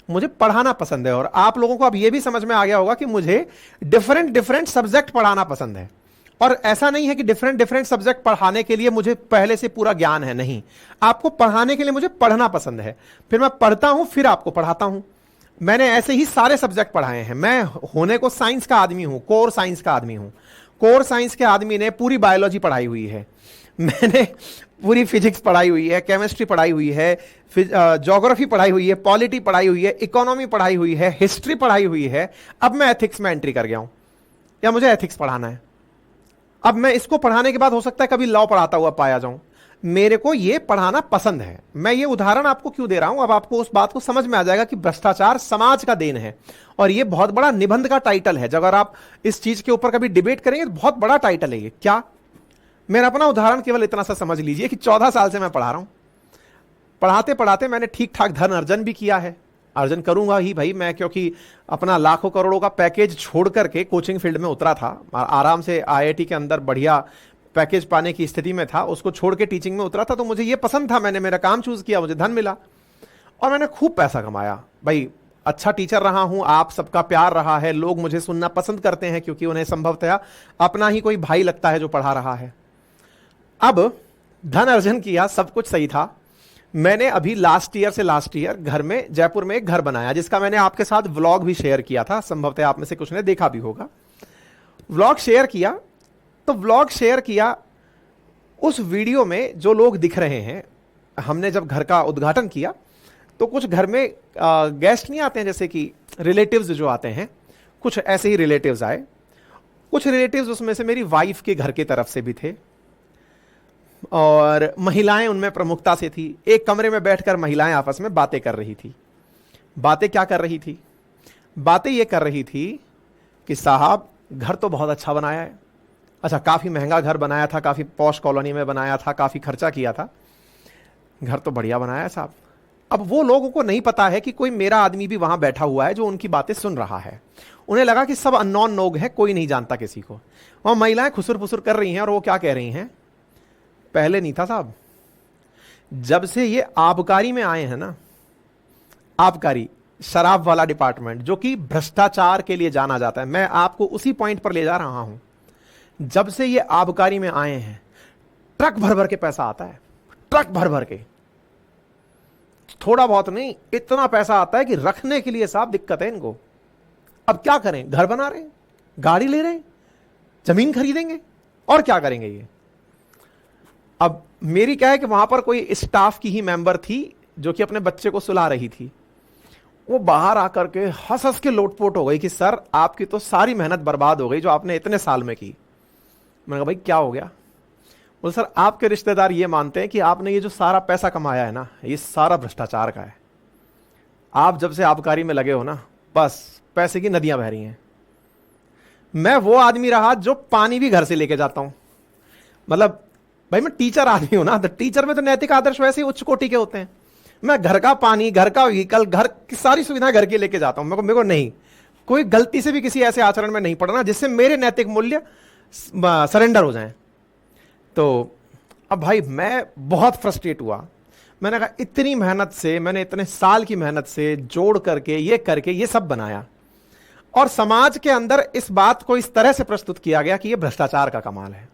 A: मुझे पढ़ाना पसंद है। और आप लोगों को अब ये भी समझ में आ गया होगा कि मुझे डिफरेंट सब्जेक्ट पढ़ाना पसंद है। और ऐसा नहीं है कि डिफरेंट सब्जेक्ट पढ़ाने के लिए मुझे पहले से पूरा ज्ञान है, नहीं, आपको पढ़ाने के लिए मुझे पढ़ना पसंद है, फिर मैं पढ़ता हूं, फिर आपको पढ़ाता हूं। मैंने ऐसे ही सारे सब्जेक्ट पढ़ाए हैं। मैं होने को साइंस का आदमी हूं, कोर साइंस का आदमी हूं। कोर साइंस के आदमी ने पूरी बायोलॉजी पढ़ाई हुई है, मैंने पूरी फिजिक्स पढ़ाई हुई है, केमिस्ट्री पढ़ाई हुई है, ज्योग्राफी पढ़ाई हुई है, पॉलिटी पढ़ाई हुई है, इकोनॉमी पढ़ाई हुई है, हिस्ट्री पढ़ाई हुई है। अब मैं एथिक्स में एंट्री कर गया हूं, या मुझे एथिक्स पढ़ाना है। अब मैं इसको पढ़ाने के बाद हो सकता है कभी लॉ पढ़ाता हुआ पाया जाऊं, मेरे को ये पढ़ाना पसंद है। मैं ये उदाहरण आपको क्यों दे रहा हूं, अब आपको उस बात को समझ में आ जाएगा कि भ्रष्टाचार समाज का देन है। और ये बहुत बड़ा निबंध का टाइटल है, जब अगर आप इस चीज के ऊपर कभी डिबेट करेंगे तो बहुत बड़ा टाइटल है ये। क्या, मेरा अपना उदाहरण केवल इतना सा समझ लीजिए कि 14 साल से मैं पढ़ा रहा हूं। पढ़ाते पढ़ाते मैंने ठीक ठाक धन अर्जन भी किया है, अर्जन करूंगा ही भाई मैं, क्योंकि अपना लाखों करोड़ों का पैकेज छोड़ करके कोचिंग फील्ड में उतरा था। आराम से आईआईटी के अंदर बढ़िया पैकेज पाने की स्थिति में था, उसको छोड़ के टीचिंग में उतरा था। तो मुझे ये पसंद था, मैंने मेरा काम चूज किया, मुझे धन मिला और मैंने खूब पैसा कमाया भाई। अच्छा टीचर रहा हूं, आप सबका प्यार रहा है, लोग मुझे सुनना पसंद करते हैं क्योंकि उन्हें संभवतः अपना ही कोई भाई लगता है जो पढ़ा रहा है। अब धन अर्जन किया, सब कुछ सही था। मैंने अभी लास्ट ईयर घर में, जयपुर में एक घर बनाया, जिसका मैंने आपके साथ व्लॉग भी शेयर किया था, संभवतः आप में से कुछ ने देखा भी होगा। व्लॉग शेयर किया, तो व्लॉग शेयर किया, उस वीडियो में जो लोग दिख रहे हैं, हमने जब घर का उद्घाटन किया तो कुछ घर में गेस्ट नहीं आते हैं, जैसे कि रिलेटिव्स जो आते हैं, कुछ ऐसे ही रिलेटिव्स आए। कुछ रिलेटिव्स उसमें से मेरी वाइफ के घर की तरफ से भी थे और महिलाएं उनमें प्रमुखता से थी। एक कमरे में बैठकर महिलाएं आपस में बातें कर रही थी। बातें क्या कर रही थी? बातें ये कर रही थी कि साहब घर तो बहुत अच्छा बनाया है, अच्छा काफी महंगा घर बनाया था, काफी पॉश कॉलोनी में बनाया था, काफी खर्चा किया था, घर तो बढ़िया बनाया है साहब। अब वो लोगों को नहीं पता है कि कोई मेरा आदमी भी वहां बैठा हुआ है जो उनकी बातें सुन रहा है। उन्हें लगा कि सब अननोन लोग हैं, कोई नहीं जानता किसी को। और महिलाएं खुसुर फुसुर कर रही हैं और वो क्या कह रही हैं, पहले नहीं था साहब, जब से ये आबकारी में आए हैं ना, आबकारी शराब वाला डिपार्टमेंट जो कि भ्रष्टाचार के लिए जाना जाता है, मैं आपको उसी पॉइंट पर ले जा रहा हूं। जब से ये आबकारी में आए हैं, ट्रक भर भर के पैसा आता है, ट्रक भर भर के, थोड़ा बहुत नहीं, इतना पैसा आता है कि रखने के लिए साहब दिक्कत है इनको। अब क्या करें, घर बना रहे हैं, गाड़ी ले रहे हैं, जमीन खरीदेंगे, और क्या करेंगे ये। अब मेरी क्या है कि वहां पर कोई स्टाफ की ही मेंबर थी जो कि अपने बच्चे को सुला रही थी। वो बाहर आकर के हंस हंस के लोटपोट हो गई कि सर आपकी तो सारी मेहनत बर्बाद हो गई जो आपने इतने साल में की। मैंने कहा भाई क्या हो गया? बोले सर आपके रिश्तेदार ये मानते हैं कि आपने ये जो सारा पैसा कमाया है ना, ये सारा भ्रष्टाचार का है। आप जब से आबकारी में लगे हो ना, बस पैसे की नदियां बह रही हैं। मैं वो आदमी रहा जो पानी भी घर से लेके जाता हूं। मतलब भाई मैं टीचर आदमी हूं ना, तो टीचर में तो नैतिक आदर्श वैसे ही उच्च कोटि के होते हैं। मैं घर का पानी, घर का व्हीकल, घर की सारी सुविधाएं घर की लेके जाता हूं। मेरे को नहीं, कोई गलती से भी किसी ऐसे आचरण में नहीं पड़ना जिससे मेरे नैतिक मूल्य सरेंडर हो जाएं। तो अब भाई मैं बहुत फ्रस्ट्रेट हुआ। मैंने कहा इतनी मेहनत से, मैंने इतने साल की मेहनत से जोड़ करके ये सब बनाया, और समाज के अंदर इस बात को इस तरह से प्रस्तुत किया गया कि यह भ्रष्टाचार का कमाल है।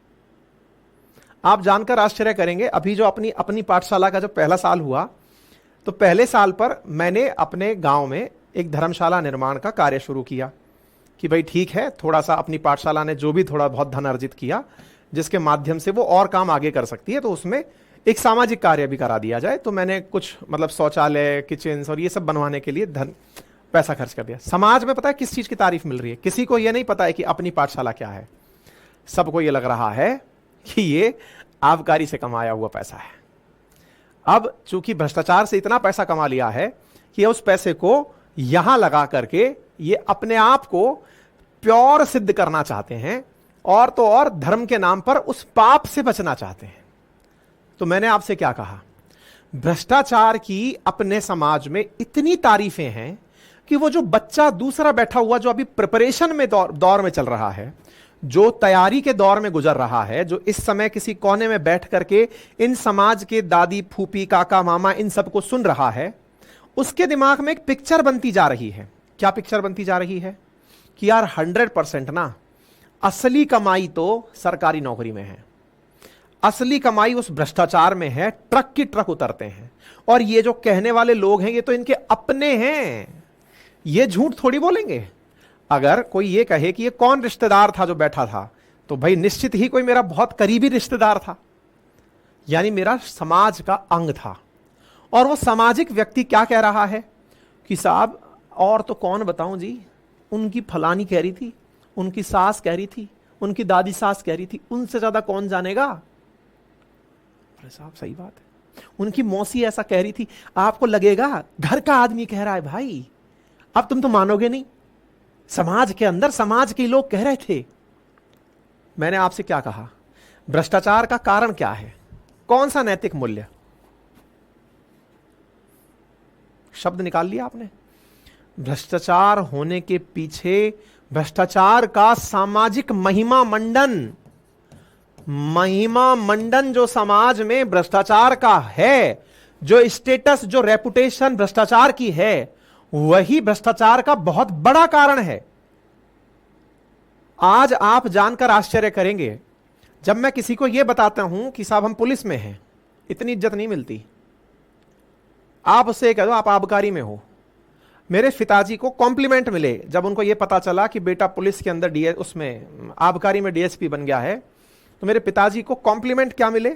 A: आप जानकर आश्चर्य करेंगे, अभी जो अपनी पाठशाला का जो पहला साल हुआ, तो पहले साल पर मैंने अपने गांव में एक धर्मशाला निर्माण का कार्य शुरू किया कि भाई ठीक है, थोड़ा सा अपनी पाठशाला ने जो भी थोड़ा बहुत धन अर्जित किया, जिसके माध्यम से वो और काम आगे कर सकती है, तो उसमें एक सामाजिक कार्य भी करा दिया जाए। तो मैंने कुछ मतलब शौचालय, किचन और ये सब बनवाने के लिए पैसा खर्च कर दिया। समाज में पता है किस चीज की तारीफ मिल रही है? किसी को यह नहीं पता है कि अपनी पाठशाला क्या है। सबको यह लग रहा है कि ये आबकारी से कमाया हुआ पैसा है। अब चूंकि भ्रष्टाचार से इतना पैसा कमा लिया है कि उस पैसे को यहां लगा करके ये अपने आप को प्योर सिद्ध करना चाहते हैं, और तो और धर्म के नाम पर उस पाप से बचना चाहते हैं। तो मैंने आपसे क्या कहा, भ्रष्टाचार की अपने समाज में इतनी तारीफें हैं कि वो जो बच्चा दूसरा बैठा हुआ, जो अभी प्रिपरेशन में दौर में चल रहा है, जो तैयारी के दौर में गुजर रहा है, जो इस समय किसी कोने में बैठ करके इन समाज के दादी, फूफी, काका, मामा इन सबको सुन रहा है, उसके दिमाग में एक पिक्चर बनती जा रही है। क्या पिक्चर बनती जा रही है? कि यार 100% ना, असली कमाई तो सरकारी नौकरी में है, असली कमाई उस भ्रष्टाचार में है। ट्रक की ट्रक उतरते हैं, और ये जो कहने वाले लोग हैं ये तो इनके अपने हैं, ये झूठ थोड़ी बोलेंगे। अगर कोई ये कहे कि ये कौन रिश्तेदार था जो बैठा था, तो भाई निश्चित ही कोई मेरा बहुत करीबी रिश्तेदार था, यानी मेरा समाज का अंग था। और वो सामाजिक व्यक्ति क्या कह रहा है कि साहब और तो कौन बताऊं जी, उनकी फलानी कह रही थी, उनकी सास कह रही थी, उनकी दादी सास कह रही थी, उनसे ज्यादा कौन जानेगा। अरे साहब सही बात है। उनकी मौसी ऐसा कह रही थी, आपको लगेगा घर का आदमी कह रहा है भाई, अब तुम तो मानोगे नहीं, समाज के अंदर समाज के लोग कह रहे थे। मैंने आपसे क्या कहा, भ्रष्टाचार का कारण क्या है, कौन सा नैतिक मूल्य, शब्द निकाल लिया आपने। भ्रष्टाचार होने के पीछे भ्रष्टाचार का सामाजिक महिमा मंडन, महिमा मंडन जो समाज में भ्रष्टाचार का है, जो स्टेटस जो रेपुटेशन भ्रष्टाचार की है, वही भ्रष्टाचार का बहुत बड़ा कारण है। आज आप जानकर आश्चर्य करेंगे, जब मैं किसी को यह बताता हूं कि साहब हम पुलिस में हैं, इतनी इज्जत नहीं मिलती। आप उससे कह दो आप आबकारी में हो। मेरे पिताजी को कॉम्प्लीमेंट मिले जब उनको यह पता चला कि बेटा पुलिस के अंदर उसमें आबकारी में डीएसपी बन गया है, तो मेरे पिताजी को कॉम्प्लीमेंट क्या मिले,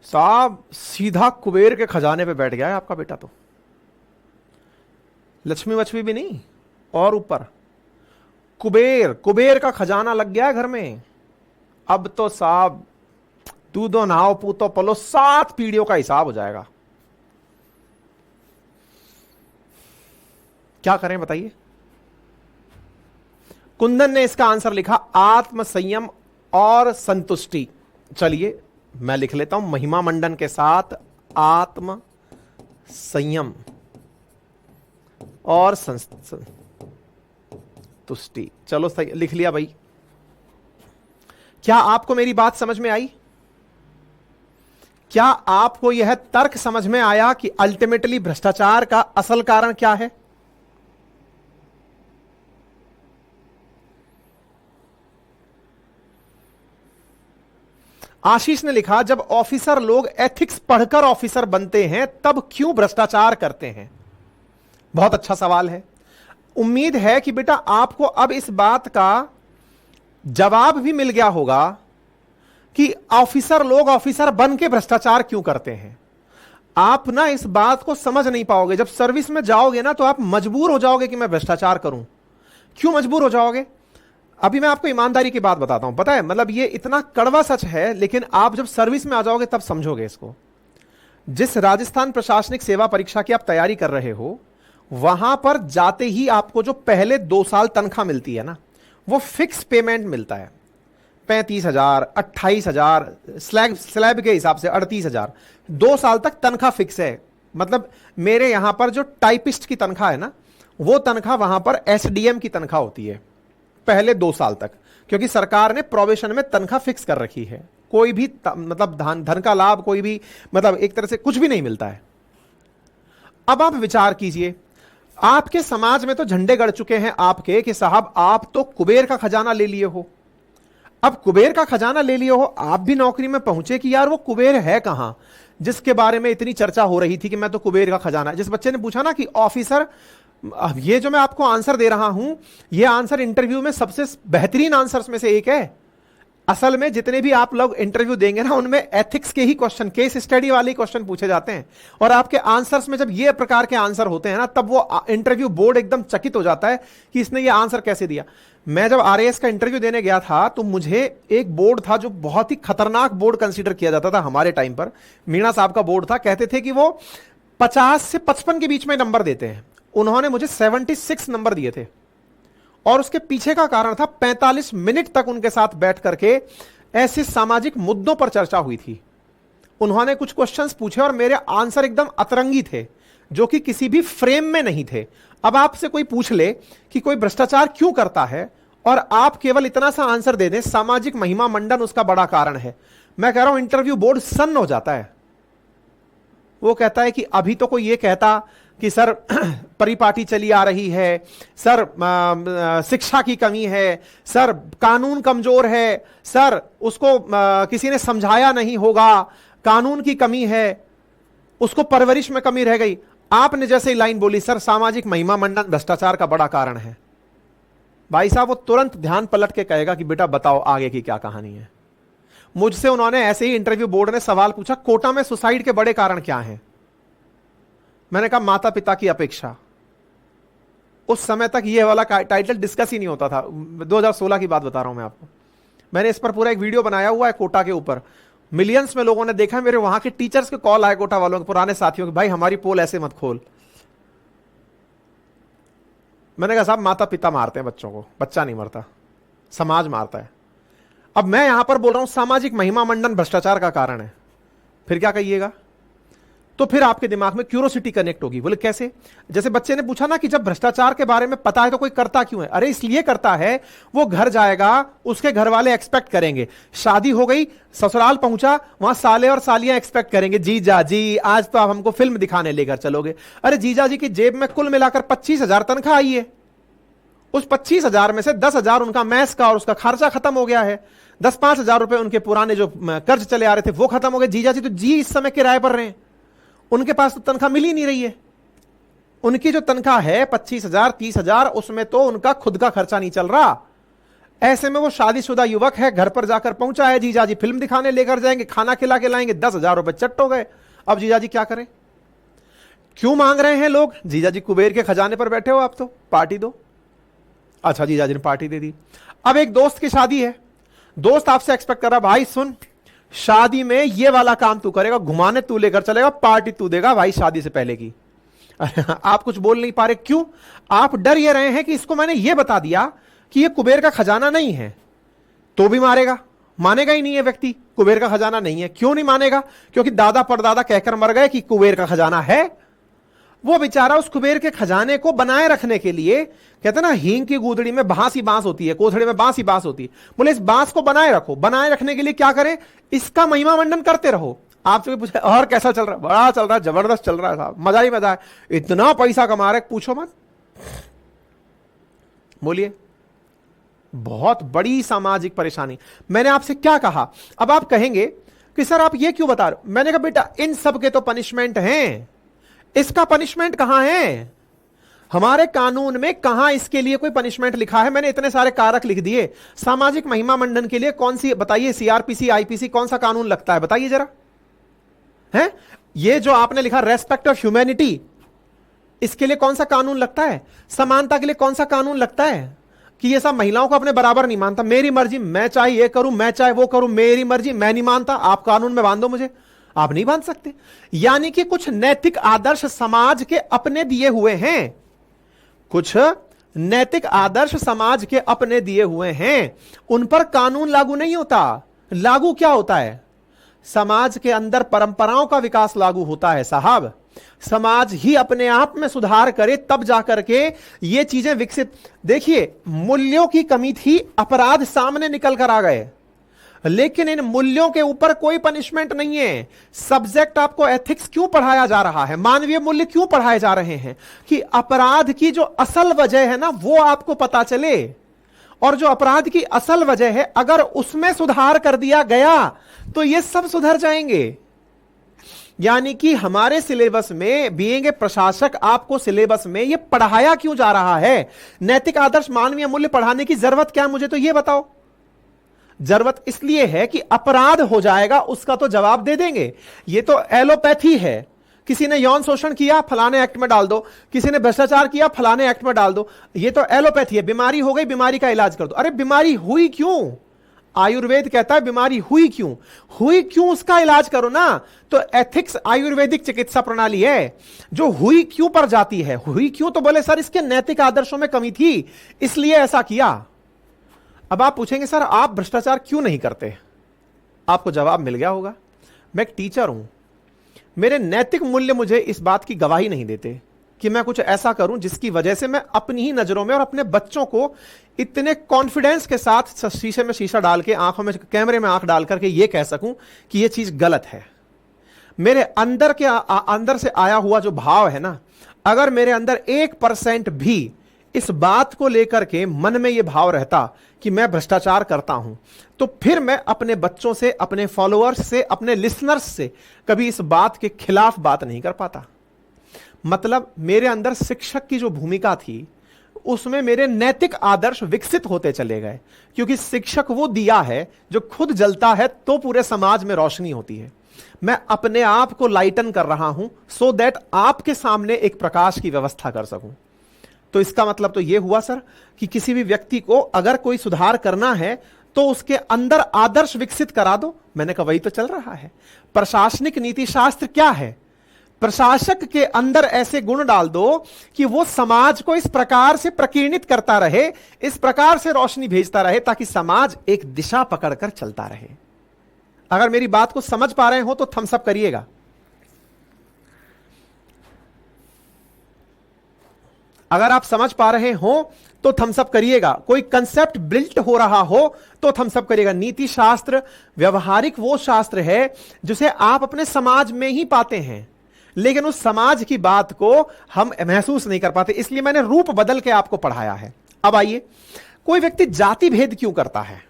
A: साहब सीधा कुबेर के खजाने पे बैठ गया है आपका बेटा, तो लक्ष्मी वक्ष्मी भी नहीं और ऊपर कुबेर, कुबेर का खजाना लग गया है घर में। अब तो साहब दूधो नहाओ पूतो पलो 7 पीढ़ियों का हिसाब हो जाएगा। क्या करें बताइए। कुंदन ने इसका आंसर लिखा आत्म संयम और संतुष्टि। चलिए मैं लिख लेता हूं, महिमा मंडन के साथ आत्म संयम और संतुष्टि। चलो सही लिख लिया भाई। क्या आपको मेरी बात समझ में आई? क्या आपको यह तर्क समझ में आया कि अल्टीमेटली भ्रष्टाचार का असल कारण क्या है? आशीष ने लिखा जब ऑफिसर लोग एथिक्स पढ़कर ऑफिसर बनते हैं तब क्यों भ्रष्टाचार करते हैं? बहुत अच्छा सवाल है। उम्मीद है कि बेटा आपको अब इस बात का जवाब भी मिल गया होगा कि ऑफिसर लोग ऑफिसर बन के भ्रष्टाचार क्यों करते हैं। आप ना इस बात को समझ नहीं पाओगे। जब सर्विस में जाओगे ना तो आप मजबूर हो जाओगे कि मैं भ्रष्टाचार करूं। क्यों मजबूर हो जाओगे? अभी मैं आपको ईमानदारी की बात बताता हूं। पता है, मतलब ये इतना कड़वा सच है, लेकिन आप जब सर्विस में आ जाओगे तब समझोगे इसको। जिस राजस्थान प्रशासनिक सेवा परीक्षा की आप तैयारी कर रहे हो, वहां पर जाते ही आपको जो पहले 2 साल तनख्वाह मिलती है ना, वो फिक्स पेमेंट मिलता है। 35,000, 28,000, स्लैब के हिसाब से 38,000। 2 साल तक तनख्वाह फिक्स है। मतलब मेरे यहां पर जो टाइपिस्ट की तनख्वाह है ना, वो तनख्वाह वहां पर एसडीएम की तनख्वाह होती है पहले 2 साल तक, क्योंकि सरकार ने प्रोबेशन में तनख्वाह फिक्स कर रखी है। कोई भी मतलब धन का लाभ, कोई भी मतलब एक तरह से कुछ भी नहीं मिलता है। अब आप विचार कीजिए, आपके समाज में तो झंडे गड़ चुके हैं आपके कि साहब आप तो कुबेर का खजाना ले लिए हो। अब कुबेर का खजाना ले लिए हो, आप भी नौकरी में पहुंचे कि यार वो कुबेर है कहां जिसके बारे में इतनी चर्चा हो रही थी कि मैं तो कुबेर का खजाना। जिस बच्चे ने पूछा ना कि ऑफिसर, ये जो मैं आपको आंसर दे रहा हूं, ये आंसर इंटरव्यू में सबसे बेहतरीन आंसर्स में से एक है। असल में जितने भी आप लोग इंटरव्यू देंगे ना, उनमें एथिक्स के ही क्वेश्चन, केस स्टडी वाले क्वेश्चन पूछे जाते हैं। और आपके आंसर्स में जब ये प्रकार के आंसर होते हैं ना, तब वो इंटरव्यू बोर्ड एकदम चकित हो जाता है कि इसने ये आंसर कैसे दिया। मैं जब आरएएस का इंटरव्यू देने गया था तो मुझे एक बोर्ड था जो बहुत ही खतरनाक बोर्ड कंसीडर किया जाता था हमारे टाइम पर। मीणा साहब का बोर्ड था। कहते थे कि वो 50 से 55 के बीच में नंबर देते हैं। उन्होंने मुझे 76 नंबर दिए थे। और उसके पीछे का कारण था 45 मिनट तक उनके साथ बैठ करके ऐसे सामाजिक मुद्दों पर चर्चा हुई थी। उन्होंने कुछ क्वेश्चंस पूछे और मेरे आंसर एकदम अतरंगी थे, जो कि किसी भी फ्रेम में नहीं थे। अब आपसे कोई पूछ ले कि कोई भ्रष्टाचार क्यों करता है और आप केवल इतना सा आंसर दे दें, सामाजिक महिमा मंडन उसका बड़ा कारण है, मैं कह रहा हूं इंटरव्यू बोर्ड सन्न हो जाता है। वो कहता है कि अभी तो कोई ये कहता कि सर परिपाटी चली आ रही है, सर शिक्षा की कमी है, सर कानून कमजोर है, सर उसको किसी ने समझाया नहीं होगा, कानून की कमी है, उसको परवरिश में कमी रह गई। आपने जैसे ही लाइन बोली सर सामाजिक महिमा मंडन भ्रष्टाचार का बड़ा कारण है, भाई साहब वो तुरंत ध्यान पलट के कहेगा कि बेटा बताओ आगे की क्या कहानी है। मुझसे उन्होंने ऐसे ही इंटरव्यू बोर्ड ने सवाल पूछा, कोटा में सुसाइड के बड़े कारण क्या हैं? मैंने कहा माता पिता की अपेक्षा। उस समय तक ये वाला टाइटल डिस्कस ही नहीं होता था। 2016 की बात बता रहा हूं मैं आपको। मैंने इस पर पूरा एक वीडियो बनाया हुआ है कोटा के ऊपर। मिलियंस में लोगों ने देखा है, मेरे वहां के टीचर्स के कॉल आए, कोटा वालों के पुराने साथियों के, भाई हमारी पोल ऐसे मत खोल। मैंने कहा साहब माता पिता मारते हैं बच्चों को, बच्चा नहीं मरता, समाज मारता है। अब मैं यहां पर बोल रहा हूं सामाजिक महिमा मंडन भ्रष्टाचार का कारण है, फिर क्या कहिएगा? तो फिर आपके दिमाग में क्यूरोसिटी कनेक्ट होगी। बोले कैसे? जैसे बच्चे ने पूछा ना कि जब भ्रष्टाचार के बारे में पता है तो कोई करता क्यों है? अरे इसलिए करता है, वो घर जाएगा, उसके घर वाले एक्सपेक्ट करेंगे, शादी हो गई, ससुराल पहुंचा, वहां साले और सालियां एक्सपेक्ट करेंगे, जीजा जी आज तो आप हमको फिल्म दिखाने लेकर चलोगे। अरे जीजा जी की जेब में कुल मिलाकर 25,000 तनख्वाह आई है, उस 25,000 में से 10,000 उनका मैस का और उसका खर्चा खत्म हो गया है, 10-5,000 रुपए उनके पुराने जो कर्ज चले आ रहे थे वो खत्म हो गए। जीजा जी तो जी इस समय किराए पर रहे हैं, उनके पास तो तनख्वाह मिल ही नहीं रही है। उनकी जो तनख्वाह है 25,000 30,000, उसमें तो उनका खुद का खर्चा नहीं चल रहा। ऐसे में वो शादीशुदा युवक है, घर पर जाकर पहुंचा है, जीजा जी फिल्म दिखाने लेकर जाएंगे, खाना खिला के लाएंगे, 10,000 रुपए चट हो गए। अब जीजा जी क्या करें? क्यों मांग रहे हैं लोग? जीजा जी कुबेर के खजाने पर बैठे हो, आप तो पार्टी दो। अच्छा जीजा जी ने पार्टी दे दी। अब एक दोस्त की शादी है, दोस्त आपसे एक्सपेक्ट कर रहा, भाई सुन शादी में ये वाला काम तू करेगा, घुमाने तू लेकर चलेगा, पार्टी तू देगा भाई शादी से पहले की। आप कुछ बोल नहीं पा रहे, क्यों? आप डर ये रहे हैं कि इसको मैंने ये बता दिया कि ये कुबेर का खजाना नहीं है तो भी मारेगा। मानेगा ही नहीं है व्यक्ति, कुबेर का खजाना नहीं है। क्यों नहीं मानेगा? क्योंकि दादा परदादा कहकर मर गए कि कुबेर का खजाना है। वो बेचारा उस कुबेर के खजाने को बनाए रखने के लिए, कहते ना हींग की गूदड़ी में बांस ही बांस होती है, कोथड़े में बांस ही बांस होती है। बोले इस बांस को बनाए रखो, बनाए रखने के लिए क्या करें? इसका महिमा मंडन करते रहो। आपसे पूछे और कैसा चल रहा है? बड़ा चल रहा है, जबरदस्त चल रहा है साहब, मजा ही मजा है, इतना पैसा कमा रहे पूछो मत। बोलिए, बहुत बड़ी सामाजिक परेशानी। मैंने आपसे क्या कहा? अब आप कहेंगे कि सर आप ये क्यों बता रहे हो? मैंने कहा बेटा इन सब के तो पनिशमेंट हैं, इसका पनिशमेंट कहां है? हमारे कानून में कहां इसके लिए कोई पनिशमेंट लिखा है? मैंने इतने सारे कारक लिख दिए। सामाजिक महिमा मंडन के लिए कौन सी बताइए, सीआरपीसी आईपीसी कौन सा कानून लगता है बताइए जरा? है ये जो आपने लिखा रेस्पेक्ट ऑफ ह्यूमैनिटी, इसके लिए कौन सा कानून लगता है? समानता के लिए कौन सा कानून लगता है? कि ये सब महिलाओं को अपने बराबर नहीं मानता, मेरी मर्जी, मैं चाहे ये करूं, मैं चाहे वो करूं, मेरी मर्जी, मैं नहीं मानता, आप कानून में बांधो मुझे। आप नहीं बांध सकते। यानी कि कुछ नैतिक आदर्श समाज के अपने दिए हुए हैं, कुछ नैतिक आदर्श समाज के अपने दिए हुए हैं, उन पर कानून लागू नहीं होता। लागू क्या होता है? समाज के अंदर परंपराओं का विकास लागू होता है साहब। समाज ही अपने आप में सुधार करे तब जाकर के ये चीजें विकसित। देखिए मूल्यों की कमी थी, अपराध सामने निकल कर आ गए, लेकिन इन मूल्यों के ऊपर कोई पनिशमेंट नहीं है। सब्जेक्ट आपको एथिक्स क्यों पढ़ाया जा रहा है, मानवीय मूल्य क्यों पढ़ाए जा रहे हैं? कि अपराध की जो असल वजह है ना वो आपको पता चले, और जो अपराध की असल वजह है अगर उसमें सुधार कर दिया गया तो ये सब सुधर जाएंगे। यानी कि हमारे सिलेबस में बीइंग ए प्रशासक आपको सिलेबस में ये पढ़ाया क्यों जा रहा है? नैतिक आदर्श मानवीय मूल्य पढ़ाने की जरूरत क्या है मुझे तो ये बताओ। जरूरत इसलिए है कि अपराध हो जाएगा उसका तो जवाब दे देंगे। ये तो एलोपैथी है, किसी ने यौन शोषण किया फलाने एक्ट में डाल दो, किसी ने भ्रष्टाचार किया फलाने एक्ट में डाल दो। ये तो एलोपैथी है, बीमारी हो गई बीमारी का इलाज कर दो। अरे बीमारी हुई क्यों? आयुर्वेद कहता है बीमारी हुई क्यों, हुई क्यों उसका इलाज करो ना। तो एथिक्स आयुर्वेदिक चिकित्सा प्रणाली है जो हुई क्यों पर जाती है। हुई क्यों तो बोले सर इसके नैतिक आदर्शों में कमी थी इसलिए ऐसा किया। अब आप पूछेंगे सर आप भ्रष्टाचार क्यों नहीं करते? आपको जवाब मिल गया होगा। मैं एक टीचर हूं, मेरे नैतिक मूल्य मुझे इस बात की गवाही नहीं देते कि मैं कुछ ऐसा करूं जिसकी वजह से मैं अपनी ही नजरों में और अपने बच्चों को इतने कॉन्फिडेंस के साथ शीशे में शीशा डाल के, आंखों में कैमरे में आंख डाल करके ये कह सकूं कि ये चीज गलत है। मेरे अंदर के अंदर से आया हुआ जो भाव है ना, अगर मेरे अंदर 1% भी इस बात को लेकर के मन में यह भाव रहता कि मैं भ्रष्टाचार करता हूं, तो फिर मैं अपने बच्चों से, अपने फॉलोअर्स से, अपने लिसनर्स से कभी इस बात के खिलाफ बात नहीं कर पाता। मतलब मेरे अंदर शिक्षक की जो भूमिका थी उसमें मेरे नैतिक आदर्श विकसित होते चले गए, क्योंकि शिक्षक वो दिया है जो खुद जलता है तो पूरे समाज में रोशनी होती है। मैं अपने आप को लाइटन कर रहा हूं सो दैट आपके सामने एक प्रकाश की व्यवस्था कर सकूं। तो इसका मतलब तो यह हुआ सर कि किसी भी व्यक्ति को अगर कोई सुधार करना है तो उसके अंदर आदर्श विकसित करा दो। मैंने कहा वही तो चल रहा है। प्रशासनिक नीति शास्त्र क्या है? प्रशासक के अंदर ऐसे गुण डाल दो कि वो समाज को इस प्रकार से प्रकीर्णित करता रहे, इस प्रकार से रोशनी भेजता रहे, ताकि समाज एक दिशा पकड़कर चलता रहे। अगर मेरी बात को समझ पा रहे हो तो थम्स अप करिएगा। अगर आप समझ पा रहे हो तो थम्स अप करिएगा। कोई कंसेप्ट बिल्ट हो रहा हो तो थम्स अप करिएगा। नीति शास्त्र व्यवहारिक वो शास्त्र है जिसे आप अपने समाज में ही पाते हैं, लेकिन उस समाज की बात को हम महसूस नहीं कर पाते, इसलिए मैंने रूप बदल के आपको पढ़ाया है। अब आइए, कोई व्यक्ति जाति भेद क्यों करता है?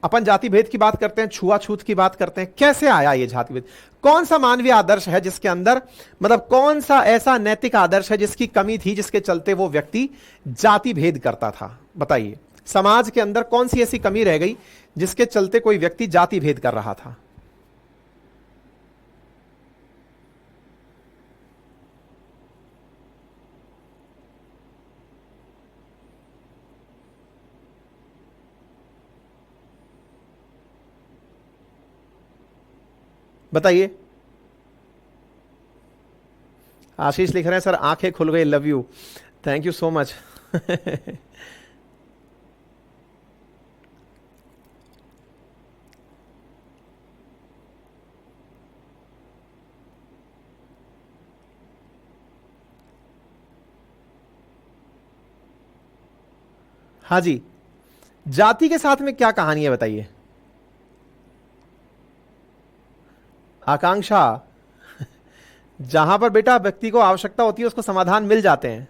A: अपन जाति भेद की बात करते हैं, छुआछूत की बात करते हैं। कैसे आया ये जाति भेद? कौन सा मानवीय आदर्श है जिसके अंदर, मतलब कौन सा ऐसा नैतिक आदर्श है जिसकी कमी थी, जिसके चलते वो व्यक्ति जाति भेद करता था? बताइए, समाज के अंदर कौन सी ऐसी कमी रह गई जिसके चलते कोई व्यक्ति जाति भेद कर रहा था? बताइए। आशीष लिख रहे हैं सर, आंखें खुल गई, love you, thank you so much. हाँ जी, जाति के साथ में क्या कहानी है बताइए। आकांक्षा, जहां पर बेटा व्यक्ति को आवश्यकता होती है उसको समाधान मिल जाते हैं।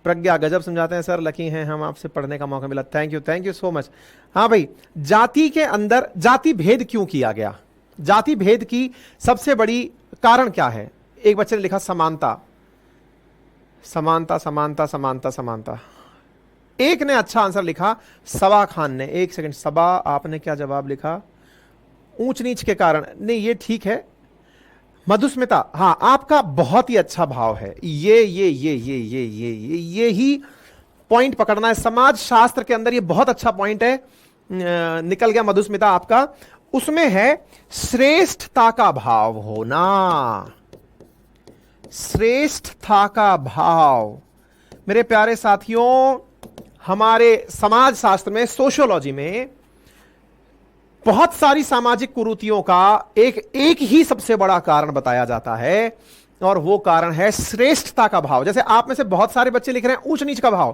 A: प्रज्ञा, गजब समझाते हैं सर, लकी हैं हम, आपसे पढ़ने का मौका मिला, थैंक यू सो मच। हाँ भाई, जाति के अंदर जाति भेद क्यों किया गया? जाति भेद की सबसे बड़ी कारण क्या है? एक बच्चे ने लिखा समानता, समानता समानता समानता समानता। एक ने अच्छा आंसर लिखा, सबा खान ने। एक सेकंड, सबा आपने क्या जवाब लिखा? ऊंच नीच के कारण। नहीं, ये ठीक है। मधुस्मिता, हाँ आपका बहुत ही अच्छा भाव है। ये ही पॉइंट पकड़ना है। समाज शास्त्र के अंदर ये बहुत अच्छा पॉइंट है, निकल गया मधुस्मिता आपका। उसमें है श्रेष्ठता का भाव होना, श्रेष्ठता का भाव। मेरे प्यारे साथियों, हमारे समाज शास्त्र में, सोशियोलॉजी में बहुत सारी सामाजिक कुरीतियों का एक ही सबसे बड़ा कारण बताया जाता है, और वो कारण है श्रेष्ठता का भाव। जैसे आप में से बहुत सारे बच्चे लिख रहे हैं ऊंच नीच का भाव,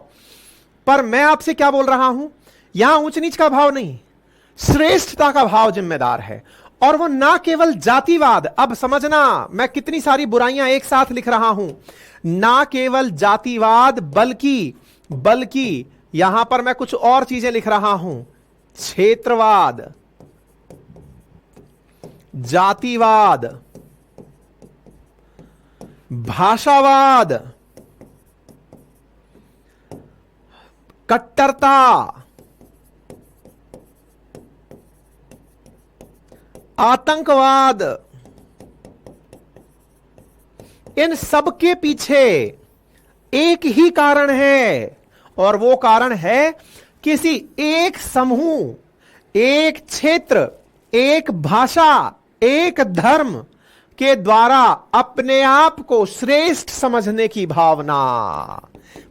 A: पर मैं आपसे क्या बोल रहा हूं, यहां ऊंच नीच का भाव नहीं, श्रेष्ठता का भाव जिम्मेदार है। और वो ना केवल जातिवाद, अब समझना मैं कितनी सारी बुराइयां एक साथ लिख रहा हूं, ना केवल जातिवाद बल्कि यहां पर मैं कुछ और चीजें लिख रहा हूं। क्षेत्रवाद, जातिवाद, भाषावाद, कट्टरता, आतंकवाद, इन सब के पीछे एक ही कारण है, और वो कारण है किसी एक समूह, एक क्षेत्र, एक भाषा, एक धर्म के द्वारा अपने आप को श्रेष्ठ समझने की भावना।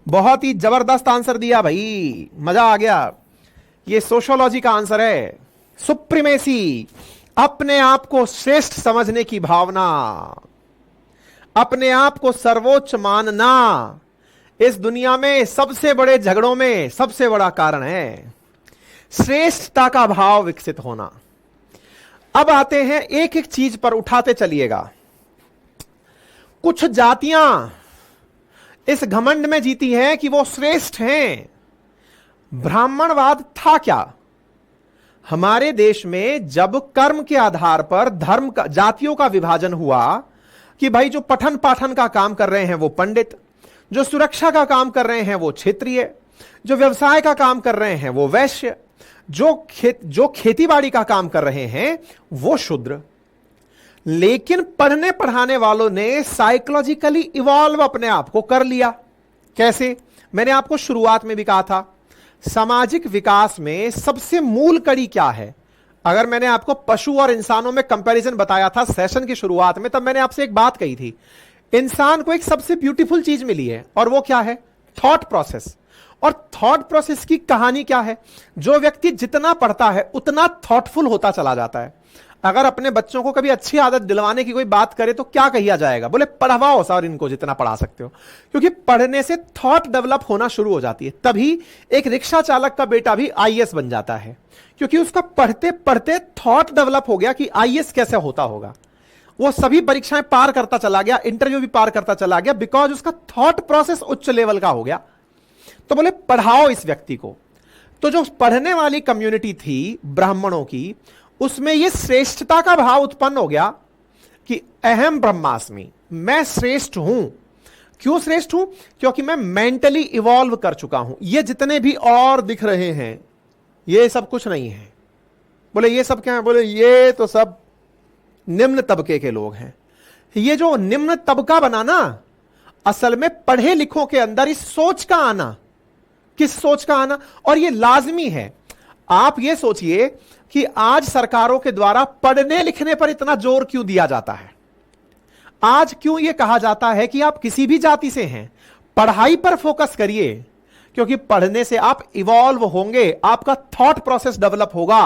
A: बहुत ही जबरदस्त आंसर दिया भाई, मजा आ गया। ये सोशियोलॉजी का आंसर है, सुप्रीमेसी, अपने आप को श्रेष्ठ समझने की भावना, अपने आप को सर्वोच्च मानना, इस दुनिया में सबसे बड़े झगड़ों में सबसे बड़ा कारण है श्रेष्ठता का भाव विकसित होना। अब आते हैं एक एक चीज पर, उठाते चलिएगा। कुछ जातियां इस घमंड में जीती हैं कि वो श्रेष्ठ हैं। ब्राह्मणवाद था क्या? हमारे देश में जब कर्म के आधार पर धर्म का, जातियों का विभाजन हुआ कि भाई जो पठन पाठन का काम कर रहे हैं वो पंडित, जो सुरक्षा का काम कर रहे हैं वो क्षेत्रीय, जो व्यवसाय का काम कर रहे हैं वो वैश्य, जो खेतीबाड़ी का काम कर रहे हैं वो शूद्र। लेकिन पढ़ने पढ़ाने वालों ने साइकोलॉजिकली इवॉल्व अपने आप को कर लिया। कैसे? मैंने आपको शुरुआत में भी कहा था, सामाजिक विकास में सबसे मूल कड़ी क्या है? अगर मैंने आपको पशु और इंसानों में कंपैरिजन बताया था सेशन की शुरुआत में, तब मैंने आपसे एक बात कही थी, इंसान को एक सबसे ब्यूटीफुल चीज मिली है, और वो क्या है? Thought process. और थॉट प्रोसेस की कहानी क्या है? जो व्यक्ति जितना पढ़ता है उतना थॉटफुल होता चला जाता है। अगर अपने बच्चों को कभी अच्छी आदत दिलवाने की कोई बात करे तो क्या कहिया जाएगा? बोले पढ़वाओ सर इनको जितना पढ़ा सकते हो, क्योंकि पढ़ने से थॉट डेवलप होना शुरू हो जाती है। तभी एक रिक्शा चालक का बेटा भी आईएएस बन जाता है, क्योंकि उसका पढ़ते पढ़ते थॉट डेवलप हो गया कि आईएएस कैसे होता होगा। वो सभी परीक्षाएं पार करता चला गया, इंटरव्यू भी पार करता चला गया, बिकॉज उसका थॉट प्रोसेस उच्च लेवल का हो गया। तो बोले पढ़ाओ इस व्यक्ति को। तो जो पढ़ने वाली कम्युनिटी थी ब्राह्मणों की, उसमें यह श्रेष्ठता का भाव उत्पन्न हो गया कि अहम ब्रह्मास्मि, मैं श्रेष्ठ हूं। क्यों श्रेष्ठ हूं? क्योंकि मैं मेंटली इवॉल्व कर चुका हूं। ये जितने भी और दिख रहे हैं ये सब कुछ नहीं है। बोले ये सब क्या है? बोले ये तो सब निम्न तबके के लोग हैं। ये जो निम्न तबका बना ना, असल में पढ़े लिखों के अंदर इस सोच का आना। किस सोच का आना? और ये लाजमी है। आप ये सोचिए कि आज सरकारों के द्वारा पढ़ने लिखने पर इतना जोर क्यों दिया जाता है? आज क्यों यह कहा जाता है कि आप किसी भी जाति से हैं, पढ़ाई पर फोकस करिए, क्योंकि पढ़ने से आप इवॉल्व होंगे, आपका थॉट प्रोसेस डेवलप होगा।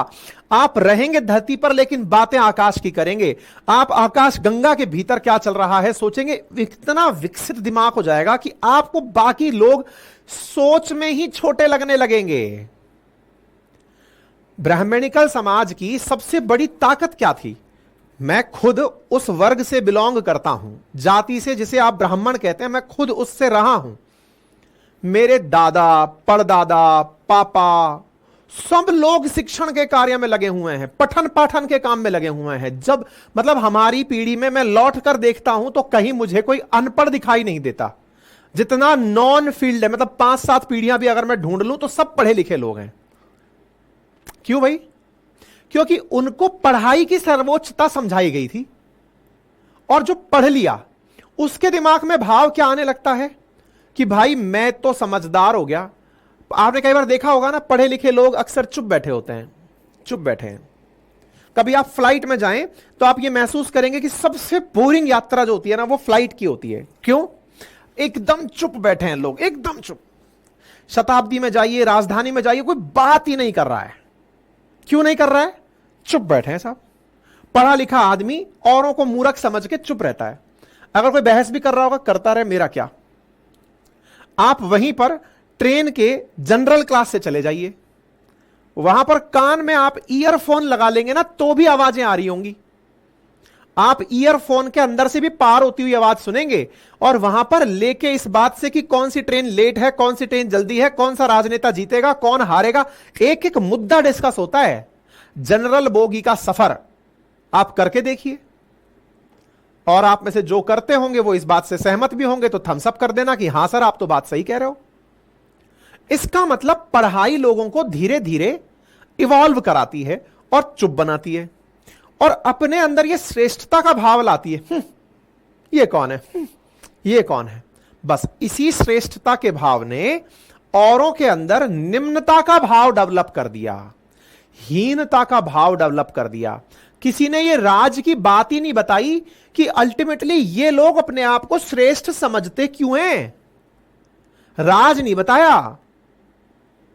A: आप रहेंगे धरती पर लेकिन बातें आकाश की करेंगे। आप आकाश गंगा के भीतर क्या चल रहा है सोचेंगे। इतना विकसित दिमाग हो जाएगा कि आपको बाकी लोग सोच में ही छोटे लगने लगेंगे। ब्राह्मणिकल समाज की सबसे बड़ी ताकत क्या थी? मैं खुद उस वर्ग से बिलोंग करता हूं, जाति से जिसे आप ब्राह्मण कहते हैं, मैं खुद उससे रहा हूं। मेरे दादा, परदादा, पापा सब लोग शिक्षण के कार्य में लगे हुए हैं, पठन पाठन के काम में लगे हुए हैं। जब मतलब हमारी पीढ़ी में मैं लौट कर देखता हूं तो कहीं मुझे कोई अनपढ़ दिखाई नहीं देता। जितना नॉन फील्ड है, मतलब 5-7 पीढ़ियां भी अगर मैं ढूंढ लूं तो सब पढ़े लिखे लोग हैं। क्यों भाई? क्योंकि उनको पढ़ाई की सर्वोच्चता समझाई गई थी, और जो पढ़ लिया उसके दिमाग में भाव क्या आने लगता है कि भाई मैं तो समझदार हो गया। आपने कई बार देखा होगा ना, पढ़े लिखे लोग अक्सर चुप बैठे होते हैं, चुप बैठे हैं। कभी आप फ्लाइट में जाएं तो आप ये महसूस करेंगे कि सबसे बोरिंग यात्रा जो होती है ना, वो फ्लाइट की होती है। क्यों? एकदम चुप बैठे हैं लोग, एकदम चुप। शताब्दी में जाइए, राजधानी में जाइए, कोई बात ही नहीं कर रहा है। क्यों नहीं कर रहा है? चुप बैठे हैं साहब। पढ़ा लिखा आदमी औरों को मूर्ख समझ के चुप रहता है। अगर कोई बहस भी कर रहा होगा, करता रहे, मेरा क्या। आप वहीं पर ट्रेन के जनरल क्लास से चले जाइए, वहां पर कान में आप ईयरफोन लगा लेंगे ना तो भी आवाजें आ रही होंगी। आप ईयरफोन के अंदर से भी पार होती हुई आवाज सुनेंगे, और वहां पर लेके इस बात से कि कौन सी ट्रेन लेट है, कौन सी ट्रेन जल्दी है, कौन सा राजनेता जीतेगा, कौन हारेगा, एक एक मुद्दा डिस्कस होता है। जनरल बोगी का सफर आप करके देखिए, और आप में से जो करते होंगे वो इस बात से सहमत भी होंगे तो थम्स अप कर देना कि हां सर आप तो बात सही कह रहे हो। इसका मतलब पढ़ाई लोगों को धीरे धीरे इवॉल्व कराती है और चुप बनाती है, और अपने अंदर यह श्रेष्ठता का भाव लाती है। ये कौन है, ये कौन है। बस इसी श्रेष्ठता के भाव ने औरों के अंदर निम्नता का भाव डेवलप कर दिया, हीनता का भाव डेवलप कर दिया। किसी ने ये राज की बात ही नहीं बताई कि अल्टीमेटली ये लोग अपने आप को श्रेष्ठ समझते क्यों हैं। राज नहीं बताया।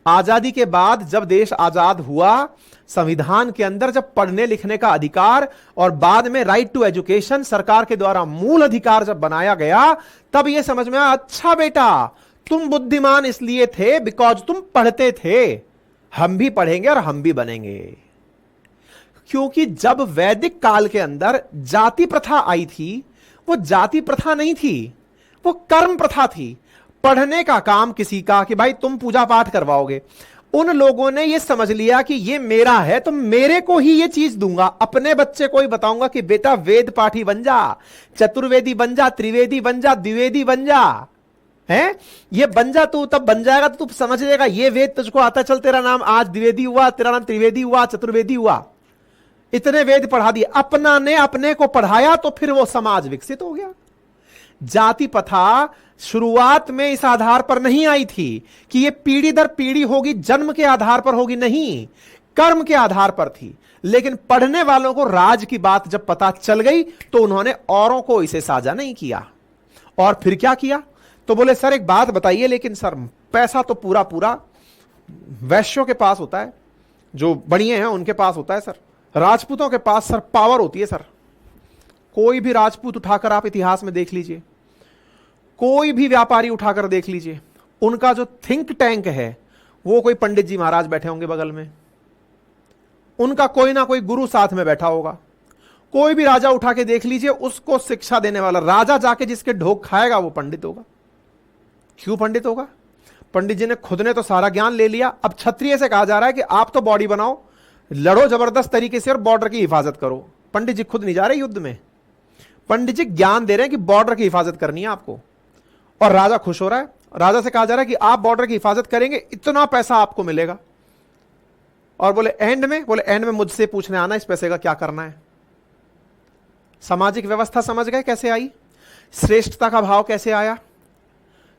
A: आजादी के बाद जब देश आजाद हुआ, संविधान के अंदर जब पढ़ने लिखने का अधिकार और बाद में राइट टू एजुकेशन सरकार के द्वारा मूल अधिकार जब बनाया गया, तब यह समझ में आया, अच्छा बेटा तुम बुद्धिमान इसलिए थे बिकॉज तुम पढ़ते थे, हम भी पढ़ेंगे और हम भी बनेंगे। क्योंकि जब वैदिक काल के अंदर जाति प्रथा आई थी, वो जाति प्रथा नहीं थी, वो कर्म प्रथा थी। पढ़ने का काम किसी का कि भाई तुम पूजा पाठ करवाओगे, उन लोगों ने ये समझ लिया कि ये मेरा है तो मेरे को ही ये चीज दूंगा। अपने बच्चे को ही बताऊंगा कि बेटा वेद पाठी बन जा, चतुर्वेदी बन जा, त्रिवेदी बन जा, द्विवेदी बन जा, है ये बन जा। तू तब बन जाएगा तो तू समझ लेगा ये वेद तुझको आता, चल तेरा नाम आज द्विवेदी हुआ, तेरा नाम त्रिवेदी हुआ, चतुर्वेदी हुआ। इतने वेद पढ़ा दिए, अपना ने अपने को पढ़ाया तो फिर वो समाज विकसित हो गया। जाति प्रथा शुरुआत में इस आधार पर नहीं आई थी कि ये पीढ़ी दर पीढ़ी होगी, जन्म के आधार पर होगी, नहीं, कर्म के आधार पर थी। लेकिन पढ़ने वालों को राज की बात जब पता चल गई तो उन्होंने औरों को इसे साझा नहीं किया। और फिर क्या किया? तो बोले सर एक बात बताइए, लेकिन सर पैसा तो पूरा पूरा वैश्यों के पास होता है, जो बढ़िए हैं उनके पास होता है सर, राजपूतों के पास सर पावर होती है सर। कोई भी राजपूत उठाकर आप इतिहास में देख लीजिए, कोई भी व्यापारी उठाकर देख लीजिए, उनका जो थिंक टैंक है वो कोई पंडित जी महाराज बैठे होंगे बगल में, उनका कोई ना कोई गुरु साथ में बैठा होगा। कोई भी राजा उठा के देख लीजिए, उसको शिक्षा देने वाला राजा जाके जिसके ढोक खाएगा वो पंडित होगा। क्यों पंडित होगा? पंडित जी ने खुद ने तो सारा ज्ञान ले लिया। अब क्षत्रिय से कहा जा रहा है कि आप तो बॉडी बनाओ, लड़ो जबरदस्त तरीके से और बॉर्डर की हिफाजत करो। पंडित जी खुद नहीं जा रहे युद्ध में, पंडित जी ज्ञान दे रहे हैं कि बॉर्डर की हिफाजत करनी है आपको, और राजा खुश हो रहा है। राजा से कहा जा रहा है कि आप बॉर्डर की हिफाजत करेंगे, इतना पैसा आपको मिलेगा। और बोले एंड में मुझसे पूछने आना इस पैसे का क्या करना है। सामाजिक व्यवस्था समझ गए कैसे आई? श्रेष्ठता का भाव कैसे आया?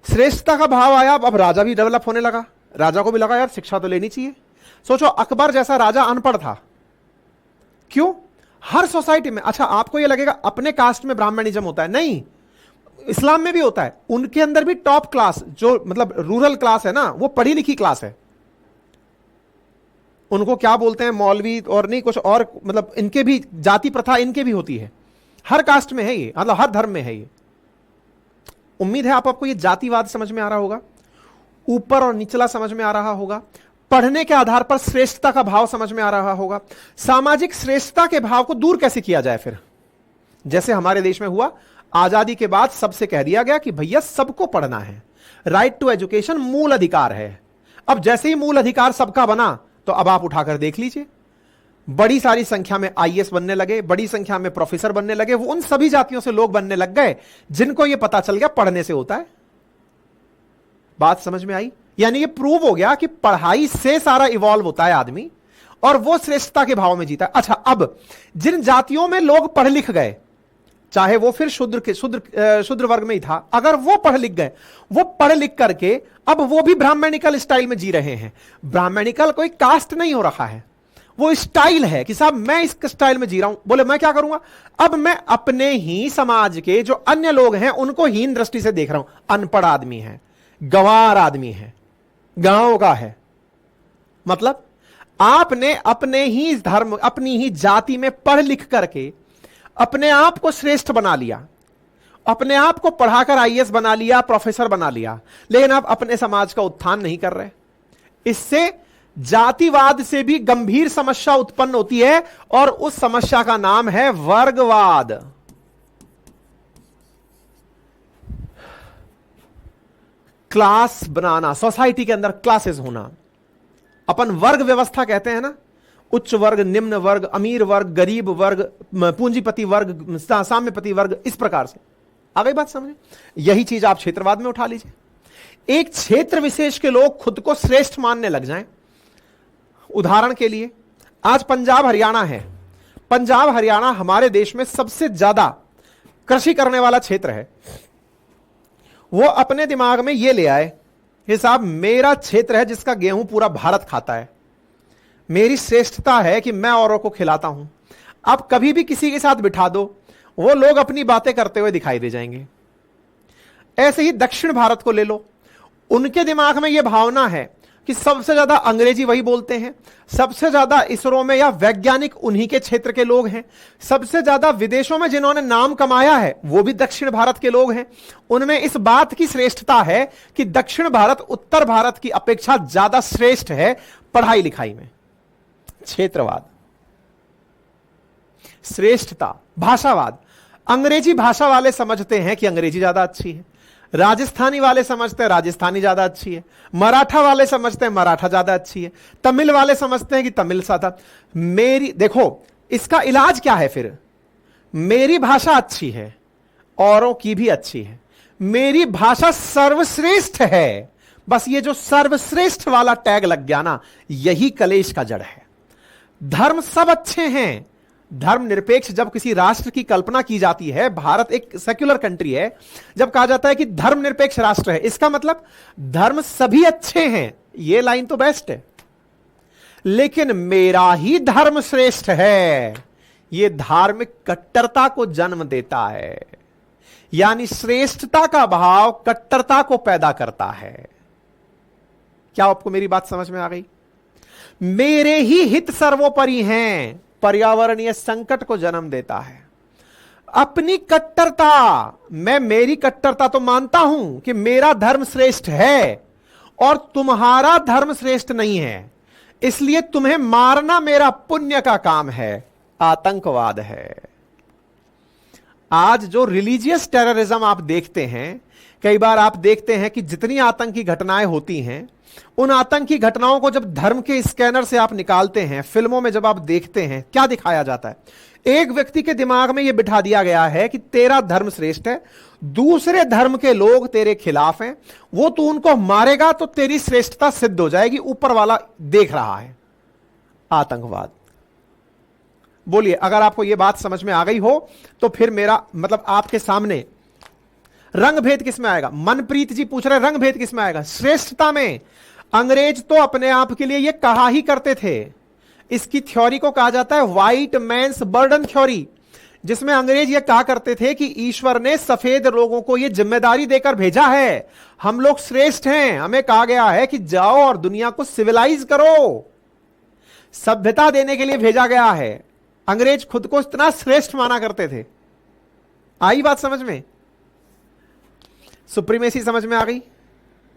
A: श्रेष्ठता का भाव आया, अब राजा भी डेवलप होने लगा। राजा को भी लगा यार शिक्षा तो लेनी चाहिए। सोचो अकबर जैसा राजा अनपढ़ था, क्यों? हर सोसाइटी में, अच्छा आपको यह लगेगा अपने कास्ट में ब्राह्मणिज्म होता है, नहीं, इस्लाम में भी होता है। उनके अंदर भी टॉप क्लास, जो मतलब रूरल क्लास है ना, वो पढ़ी लिखी क्लास है। उनको क्या बोलते हैं, मौलवी और नहीं कुछ और, मतलब इनके भी जाति प्रथा इनके भी होती है। हर कास्ट में है ये, मतलब हर धर्म में है ये। उम्मीद है आपको ये जातिवाद समझ में आ रहा होगा, ऊपर और निचला समझ में आ रहा होगा, पढ़ने के आधार पर श्रेष्ठता का भाव समझ में आ रहा होगा। सामाजिक श्रेष्ठता के भाव को दूर कैसे किया जाए फिर? जैसे हमारे देश में हुआ, आजादी के बाद सबसे कह दिया गया कि भैया सबको पढ़ना है, राइट टू एजुकेशन मूल अधिकार है। अब जैसे ही मूल अधिकार सबका बना तो अब आप उठाकर देख लीजिए, बड़ी सारी संख्या में आईएएस बनने लगे, बड़ी संख्या में प्रोफेसर बनने लगे। वो उन सभी जातियों से लोग बनने लग गए जिनको यह पता चल गया पढ़ने से होता है। बात समझ में आई? यानी ये प्रूव हो गया कि पढ़ाई से सारा इवॉल्व होता है आदमी, और वो श्रेष्ठता के भाव में जीता है। अच्छा, अब जिन जातियों में लोग पढ़ लिख गए, चाहे वो फिर शूद्र वर्ग में ही था, अगर वो पढ़ लिख गए, वो पढ़ लिख करके अब वो भी ब्राह्मणिकल स्टाइल में जी रहे हैं। ब्राह्मणिकल कोई कास्ट नहीं हो रखा है, वो स्टाइल है कि साहब मैं इस स्टाइल में जी रहा हूं। बोले मैं क्या करूंगा, अब मैं अपने ही समाज के जो अन्य लोग हैं उनको हीन दृष्टि से देख रहा हूं। अनपढ़ आदमी है, गंवार आदमी है, गांव का है, मतलब आपने अपने ही धर्म, अपनी ही जाति में पढ़ लिख करके अपने आप को श्रेष्ठ बना लिया, अपने आप को पढ़ाकर आईएएस बना लिया, प्रोफेसर बना लिया, लेकिन आप अपने समाज का उत्थान नहीं कर रहे। इससे जातिवाद से भी गंभीर समस्या उत्पन्न होती है, और उस समस्या का नाम है वर्गवाद। क्लास बनाना, सोसाइटी के अंदर क्लासेस होना, अपन वर्ग व्यवस्था कहते हैं ना, उच्च वर्ग, निम्न वर्ग, अमीर वर्ग, गरीब वर्ग, पूंजीपति वर्ग, साम्यपति वर्ग, इस प्रकार से। आ गई बात समझे? यही चीज आप क्षेत्रवाद में उठा लीजिए। एक क्षेत्र विशेष के लोग खुद को श्रेष्ठ मानने लग जाएं। उदाहरण के लिए आज पंजाब हरियाणा है, पंजाब हरियाणा हमारे देश में सबसे ज्यादा कृषि करने वाला क्षेत्र है। वो अपने दिमाग में ये ले आए कि साहब मेरा क्षेत्र है जिसका गेहूं पूरा भारत खाता है, मेरी श्रेष्ठता है कि मैं औरों को खिलाता हूं। आप कभी भी किसी के साथ बिठा दो, वो लोग अपनी बातें करते हुए दिखाई दे जाएंगे। ऐसे ही दक्षिण भारत को ले लो, उनके दिमाग में यह भावना है कि सबसे ज्यादा अंग्रेजी वही बोलते हैं, सबसे ज्यादा इसरो में या वैज्ञानिक उन्हीं के क्षेत्र के लोग हैं, सबसे ज्यादा विदेशों में जिन्होंने नाम कमाया है वो भी दक्षिण भारत के लोग हैं। उनमें इस बात की श्रेष्ठता है कि दक्षिण भारत उत्तर भारत की अपेक्षा ज्यादा श्रेष्ठ है पढ़ाई लिखाई में। क्षेत्रवाद, श्रेष्ठता, भाषावाद। अंग्रेजी भाषा वाले समझते हैं कि अंग्रेजी ज्यादा अच्छी है, राजस्थानी वाले समझते हैं राजस्थानी ज्यादा अच्छी है, मराठा वाले समझते हैं मराठा ज्यादा अच्छी है, तमिल वाले समझते हैं कि तमिल ज्यादा। मेरी देखो इसका इलाज क्या है फिर? मेरी भाषा अच्छी है, औरों की भी अच्छी है, मेरी भाषा सर्वश्रेष्ठ है। बस ये जो सर्वश्रेष्ठ वाला टैग लग गया ना, यही कलेश का जड़ है। धर्म सब अच्छे हैं, धर्मनिरपेक्ष जब किसी राष्ट्र की कल्पना की जाती है, भारत एक सेक्युलर कंट्री है, जब कहा जाता है कि धर्मनिरपेक्ष राष्ट्र है, इसका मतलब धर्म सभी अच्छे हैं, यह लाइन तो बेस्ट है, लेकिन मेरा ही धर्म श्रेष्ठ है, यह धार्मिक कट्टरता को जन्म देता है। यानी श्रेष्ठता का भाव कट्टरता को पैदा करता है। क्या आपको मेरी बात समझ में आ गई? मेरे ही हित सर्वोपरि हैं पर्यावरणीय संकट को जन्म देता है। अपनी कट्टरता, मैं मेरी कट्टरता तो मानता हूं कि मेरा धर्म श्रेष्ठ है और तुम्हारा धर्म श्रेष्ठ नहीं है, इसलिए तुम्हें मारना मेरा पुण्य का काम है, आतंकवाद है। आज जो रिलीजियस टेररिज्म आप देखते हैं, कई बार आप देखते हैं कि जितनी आतंकी घटनाएं होती हैं, उन आतंकी घटनाओं को जब धर्म के स्कैनर से आप निकालते हैं, फिल्मों में जब आप देखते हैं, क्या दिखाया जाता है? एक व्यक्ति के दिमाग में यह बिठा दिया गया है कि तेरा धर्म श्रेष्ठ है, दूसरे धर्म के लोग तेरे खिलाफ हैं, वो तू उनको मारेगा तो तेरी श्रेष्ठता सिद्ध हो जाएगी, ऊपर वाला देख रहा है। आतंकवाद। बोलिए, अगर आपको यह बात समझ में आ गई हो तो फिर मेरा मतलब आपके सामने रंग भेद किस में आएगा? मनप्रीत जी पूछ रहे रंग भेद किस में आएगा? श्रेष्ठता में। अंग्रेज तो अपने आप के लिए यह कहा ही करते थे, इसकी थ्योरी को कहा जाता है व्हाइट मैन्स बर्डन थ्योरी, जिसमें अंग्रेज यह कहा करते थे कि ईश्वर ने सफेद लोगों को यह जिम्मेदारी देकर भेजा है, हम लोग श्रेष्ठ हैं, हमें कहा गया है कि जाओ और दुनिया को सिविलाइज करो, सभ्यता देने के लिए भेजा गया है। अंग्रेज खुद को इतना श्रेष्ठ माना करते थे। आई बात समझ में? सुप्रीमेसी समझ में आ गई?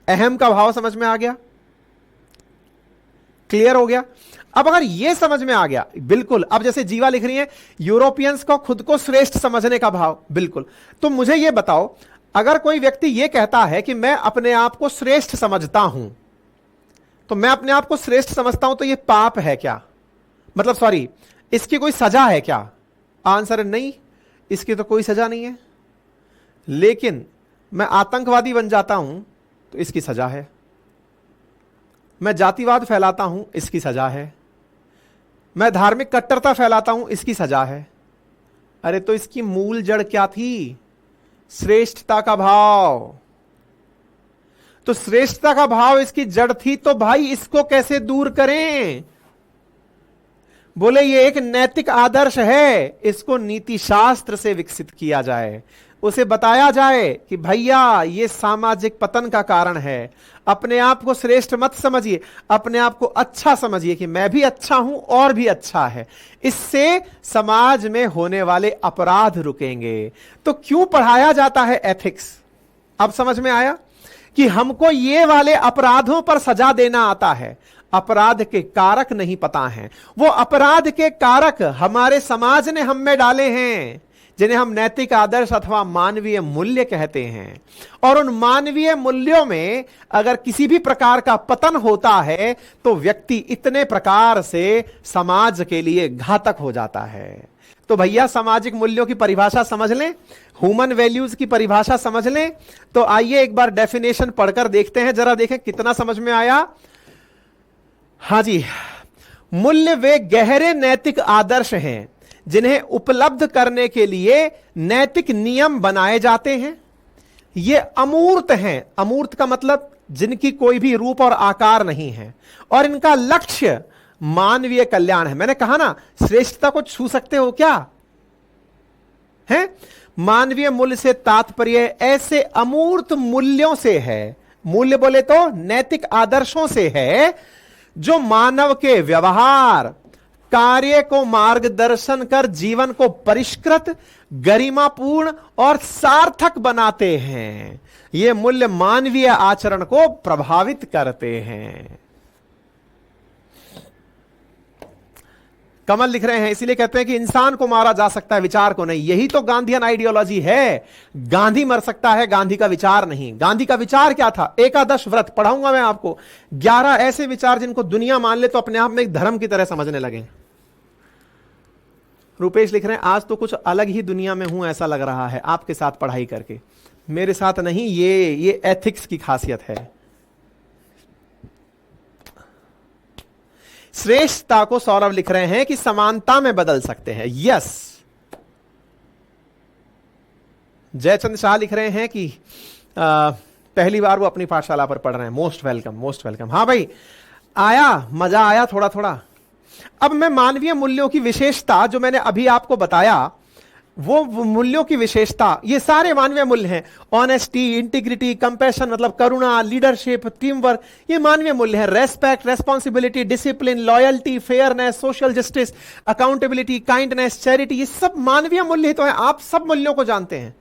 A: अहम का भाव समझ में आ गया? क्लियर हो गया? अब अगर यह समझ में आ गया, बिल्कुल। अब जैसे जीवा लिख रही है यूरोपियंस को खुद को श्रेष्ठ समझने का भाव, बिल्कुल। तो मुझे यह बताओ, अगर कोई व्यक्ति यह कहता है कि मैं अपने आप को श्रेष्ठ समझता हूं, तो मैं अपने आप को श्रेष्ठ समझता हूं, तो यह पाप है क्या? मतलब सॉरी, इसकी कोई सजा है क्या? आंसर है नहीं, इसकी तो कोई सजा नहीं है। लेकिन मैं आतंकवादी बन जाता हूं तो इसकी सजा है। मैं जातिवाद फैलाता हूं, इसकी सजा है। मैं धार्मिक कट्टरता फैलाता हूं, इसकी सजा है। अरे तो इसकी मूल जड़ क्या थी? श्रेष्ठता का भाव। तो श्रेष्ठता का भाव इसकी जड़ थी, तो भाई इसको कैसे दूर करें? बोले ये एक नैतिक आदर्श है, इसको नीति शास्त्र से विकसित किया जाए, उसे बताया जाए कि भैया ये सामाजिक पतन का कारण है, अपने आप को श्रेष्ठ मत समझिए, अपने आप को अच्छा समझिए कि मैं भी अच्छा हूं और भी अच्छा है। इससे समाज में होने वाले अपराध रुकेंगे। तो क्यों पढ़ाया जाता है एथिक्स? अब समझ में आया कि हमको ये वाले अपराधों पर सजा देना आता है, अपराध के कारक नहीं पता हैं। वो अपराध के कारक हमारे समाज ने हम में डाले हैं, जिन्हें हम नैतिक आदर्श अथवा मानवीय मूल्य कहते हैं। और उन मानवीय मूल्यों में अगर किसी भी प्रकार का पतन होता है तो व्यक्ति इतने प्रकार से समाज के लिए घातक हो जाता है। तो भैया सामाजिक मूल्यों की परिभाषा समझ लें, ह्यूमन वैल्यूज की परिभाषा समझ लें। तो आइए एक बार डेफिनेशन पढ़कर देखते हैं, जरा देखें कितना समझ में आया। हां जी, मूल्य वे गहरे नैतिक आदर्श हैं जिन्हें उपलब्ध करने के लिए नैतिक नियम बनाए जाते हैं। ये अमूर्त हैं, अमूर्त का मतलब जिनकी कोई भी रूप और आकार नहीं है, और इनका लक्ष्य मानवीय कल्याण है। मैंने कहा ना, श्रेष्ठता को छू सकते हो क्या? है मानवीय मूल्य से तात्पर्य ऐसे अमूर्त मूल्यों से है, मूल्य बोले तो नैतिक आदर्शों से है, जो मानव के व्यवहार कार्य को मार्गदर्शन कर जीवन को परिष्कृत, गरिमापूर्ण और सार्थक बनाते हैं। ये मूल्य मानवीय आचरण को प्रभावित करते हैं। कमल लिख रहे हैं, इसीलिए कहते हैं कि इंसान को मारा जा सकता है, विचार को नहीं। यही तो गांधीयन आइडियोलॉजी है। गांधी मर सकता है, गांधी का विचार नहीं। गांधी का विचार क्या था? एकादश व्रत पढ़ाऊंगा मैं आपको, 11 ऐसे विचार जिनको दुनिया मान ले तो अपने आप में एक धर्म की तरह समझने लगे। रुपेश लिख रहे हैं, आज तो कुछ अलग ही दुनिया में हूं ऐसा लग रहा है आपके साथ पढ़ाई करके। मेरे साथ नहीं, ये एथिक्स की खासियत है। श्रेष्ठता को सौरभ लिख रहे हैं कि समानता में बदल सकते हैं। यस। जयचंद शाह लिख रहे हैं कि पहली बार वो अपनी पाठशाला पर पढ़ रहे हैं। Most welcome, most welcome. हाँ भाई, आया, मजा आया थोड़ा थोड़ा। अब मैं मानवीय मूल्यों की विशेषता जो मैंने अभी आपको बताया, वो मूल्यों की विशेषता, ये सारे मानवीय मूल्य हैं। ऑनेस्टी, इंटीग्रिटी, कंपैशन मतलब करुणा, लीडरशिप, टीम वर्क, ये मानवीय मूल्य हैं। Respect, responsibility, discipline, loyalty, fairness, social justice, accountability, kindness, charity, ये सब मानवीय मूल्य ही तो है। आप सब मूल्यों को जानते हैं।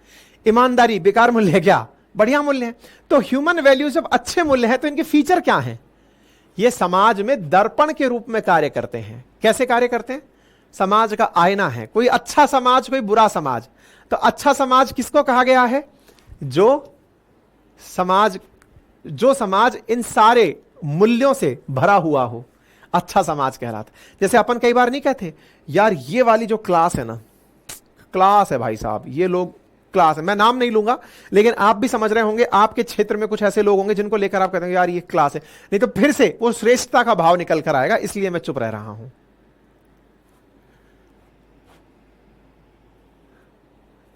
A: ईमानदारी बेकार मूल्य है क्या? बढ़िया मूल्य है। तो ह्यूमन वैल्यूज जब अच्छे मूल्य है तो इनके फीचर क्या हैं? ये समाज में दर्पण के रूप में कार्य करते हैं। कैसे कार्य करते हैं? समाज का आईना है। कोई अच्छा समाज, कोई बुरा समाज। तो अच्छा समाज किसको कहा गया है? जो समाज इन सारे मूल्यों से भरा हुआ हो, अच्छा समाज कहलाता। जैसे अपन कई बार नहीं कहते यार ये वाली जो क्लास है ना, क्लास है भाई साहब, ये लोग क्लास है। मैं नाम नहीं लूंगा, लेकिन आप भी समझ रहे होंगे, आपके क्षेत्र में कुछ ऐसे लोग होंगे जिनको लेकर आप कहते हैं यार ये क्लास है। नहीं तो फिर से वो श्रेष्ठता का भाव निकल कर आएगा, इसलिए मैं चुप रह रहा हूं।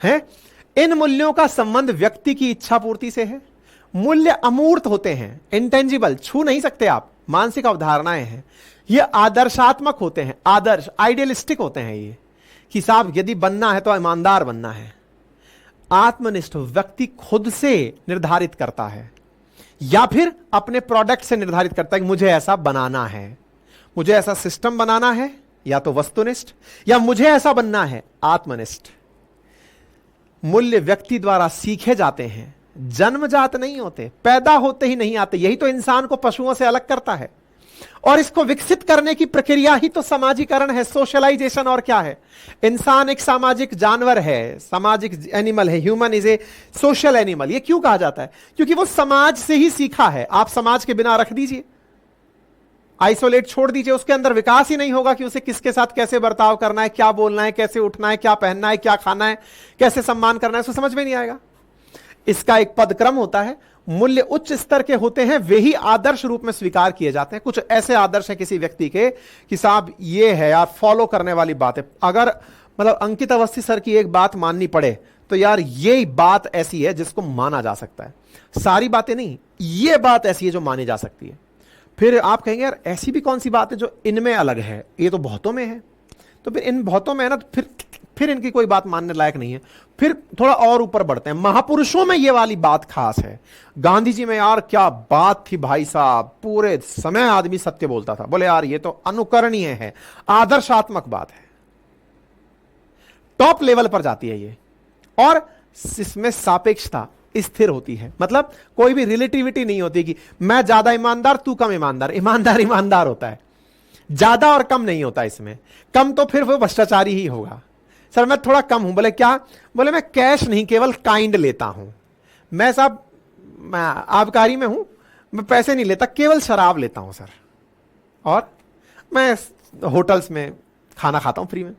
A: है? इन मूल्यों का संबंध व्यक्ति की इच्छा पूर्ति से है। मूल्य अमूर्त होते हैं, इंटेंजिबल, छू नहीं सकते आप, मानसिक अवधारणाएं हैं। ये आदर्शात्मक होते हैं, आदर्श, आइडियलिस्टिक होते हैं। ये कि साहब यदि बनना है तो ईमानदार बनना है। आत्मनिष्ठ व्यक्ति खुद से निर्धारित करता है या फिर अपने प्रोडक्ट से निर्धारित करता है कि मुझे ऐसा बनाना है, मुझे ऐसा सिस्टम बनाना है, या तो वस्तुनिष्ठ, या मुझे ऐसा बनना है आत्मनिष्ठ। मूल्य व्यक्ति द्वारा सीखे जाते हैं, जन्मजात नहीं होते, पैदा होते ही नहीं आते। यही तो इंसान को पशुओं से अलग करता है। और इसको विकसित करने की प्रक्रिया ही तो सामाजिकरण है, सोशलाइजेशन। और क्या है? इंसान एक सामाजिक जानवर है, सामाजिक एनिमल है। Human is a social animal. ये क्यों कहा जाता है? क्योंकि वो समाज से ही सीखा है। आप समाज के बिना रख दीजिए, आइसोलेट छोड़ दीजिए, उसके अंदर विकास ही नहीं होगा कि उसे किसके साथ कैसे बर्ताव करना है, क्या बोलना है, कैसे उठना है, क्या पहनना है, क्या खाना है, कैसे सम्मान करना है, उसको समझ में नहीं आएगा। इसका एक पदक्रम होता है। मूल्य उच्च स्तर के होते हैं, वे ही आदर्श रूप में स्वीकार किए जाते हैं। कुछ ऐसे आदर्श है किसी व्यक्ति के कि साहब ये है यार, फॉलो करने वाली बात है। अगर मतलब अंकित अवस्थी सर की एक बात माननी पड़े तो यार ये बात ऐसी है जिसको माना जा सकता है। सारी बातें नहीं, ये बात ऐसी है जो मानी जा सकती है। फिर आप कहेंगे यार ऐसी भी कौन सी बात है जो इनमें अलग है, ये तो बहुतों में है। तो फिर इन बहुतों में है ना, तो फिर इनकी कोई बात मानने लायक नहीं है। फिर थोड़ा और ऊपर बढ़ते हैं। महापुरुषों में ये वाली बात खास है। गांधी जी में यार क्या बात थी भाई साहब, पूरे समय आदमी सत्य बोलता था। बोले यार ये तो अनुकरणीय है, आदर्शात्मक बात है। टॉप लेवल पर जाती है ये। और इसमें सापेक्षता स्थिर होती है, मतलब कोई भी रिलेटिविटी नहीं होती कि मैं ज्यादा ईमानदार, तू कम ईमानदार। ईमानदार ईमानदार होता है, ज्यादा और कम नहीं होता इसमें। कम तो फिर वो भ्रष्टाचारी ही होगा। सर मैं थोड़ा कम हूं, बोले क्या? बोले मैं कैश नहीं, केवल काइंड लेता हूं। मैं साहब मैं आबकारी में हूं, मैं पैसे नहीं लेता, केवल शराब लेता हूं सर। और मैं होटल्स में खाना खाता हूं फ्री में।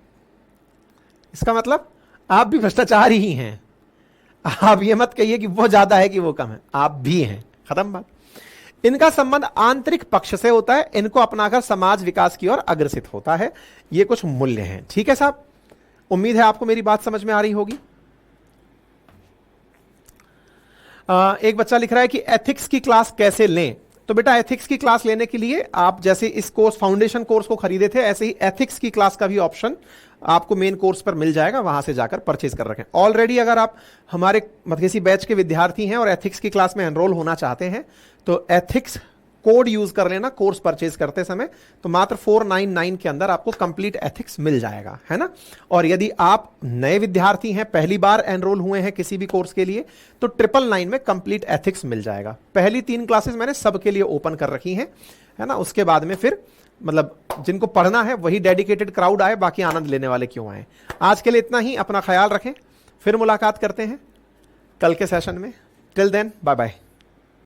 A: इसका मतलब आप भी भ्रष्टाचारी ही हैं। आप ये मत कहिए कि वो ज्यादा है कि वो कम है, आप भी हैं। खत्म बात। इनका संबंध आंतरिक पक्ष से होता है। इनको अपनाकर समाज विकास की ओर अग्रसित होता है। ये कुछ मूल्य हैं। ठीक है साहब, उम्मीद है आपको मेरी बात समझ में आ रही होगी। एक बच्चा लिख रहा है कि एथिक्स की क्लास कैसे लें। तो बेटा एथिक्स की क्लास लेने के लिए आप जैसे इस कोर्स फाउंडेशन कोर्स को खरीदे थे, ऐसे ही एथिक्स की क्लास का भी ऑप्शन आपको मेन कोर्स पर मिल जाएगा। वहां से जाकर परचेज कर रखें। ऑलरेडी अगर आप हमारे मधेसी बैच के विद्यार्थी हैं और एथिक्स की क्लास में एनरोल होना चाहते हैं तो एथिक्स कोड यूज कर लेना कोर्स परचेज करते समय। तो मात्र 499 के अंदर आपको कंप्लीट एथिक्स मिल जाएगा, है ना। और यदि आप नए विद्यार्थी हैं, पहली बार एनरोल हुए हैं किसी भी कोर्स के लिए, तो 999 में कंप्लीट एथिक्स मिल जाएगा। पहली 3 क्लासेस मैंने सबके लिए ओपन कर रखी हैं, है ना। उसके बाद में फिर मतलब जिनको पढ़ना है वही डेडिकेटेड क्राउड आए, बाकी आनंद लेने वाले क्यों आए। आज के लिए इतना ही। अपना ख्याल रखें, फिर मुलाकात करते हैं कल के सेशन में। Till then bye bye.